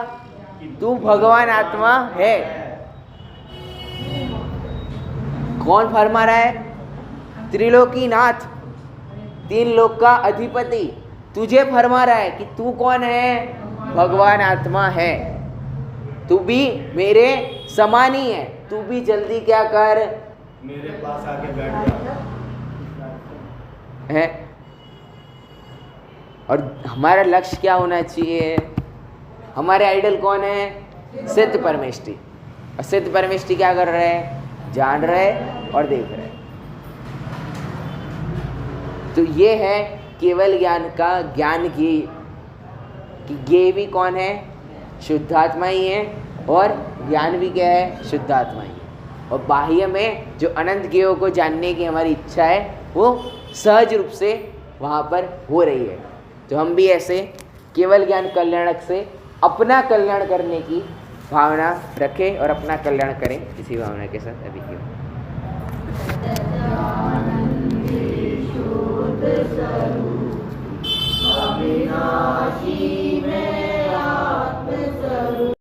तू भगवान आत्मा है। कौन फरमा रहा है? त्रिलोकीनाथ, 3 लोक का अधिपति तुझे फरमा रहा है कि तू कौन है? भगवान आत्मा है। तू भी मेरे समान ही है, तू भी जल्दी क्या कर, मेरे पास आके बैठ जा। है। और हमारा लक्ष्य क्या होना चाहिए? हमारे आइडल कौन है? सिद्ध परमेष्टि। और सिद्ध परमेष्टि क्या कर रहे हैं? जान रहे और देख रहे। तो ये है केवल ज्ञान का ज्ञान की, कि ज्ञेय भी कौन है? शुद्धात्मा ही है, और ज्ञान भी क्या है? शुद्धात्मा ही है। और बाह्य में जो अनंत ज्ञेयों को जानने की हमारी इच्छा है, वो सहज रूप से वहाँ पर हो रही है। तो हम भी ऐसे केवल ज्ञान कल्याणक से अपना कल्याण करने की भावना रखें और अपना कल्याण करें इसी भावना के साथ। अभी क्यों अविनाशी में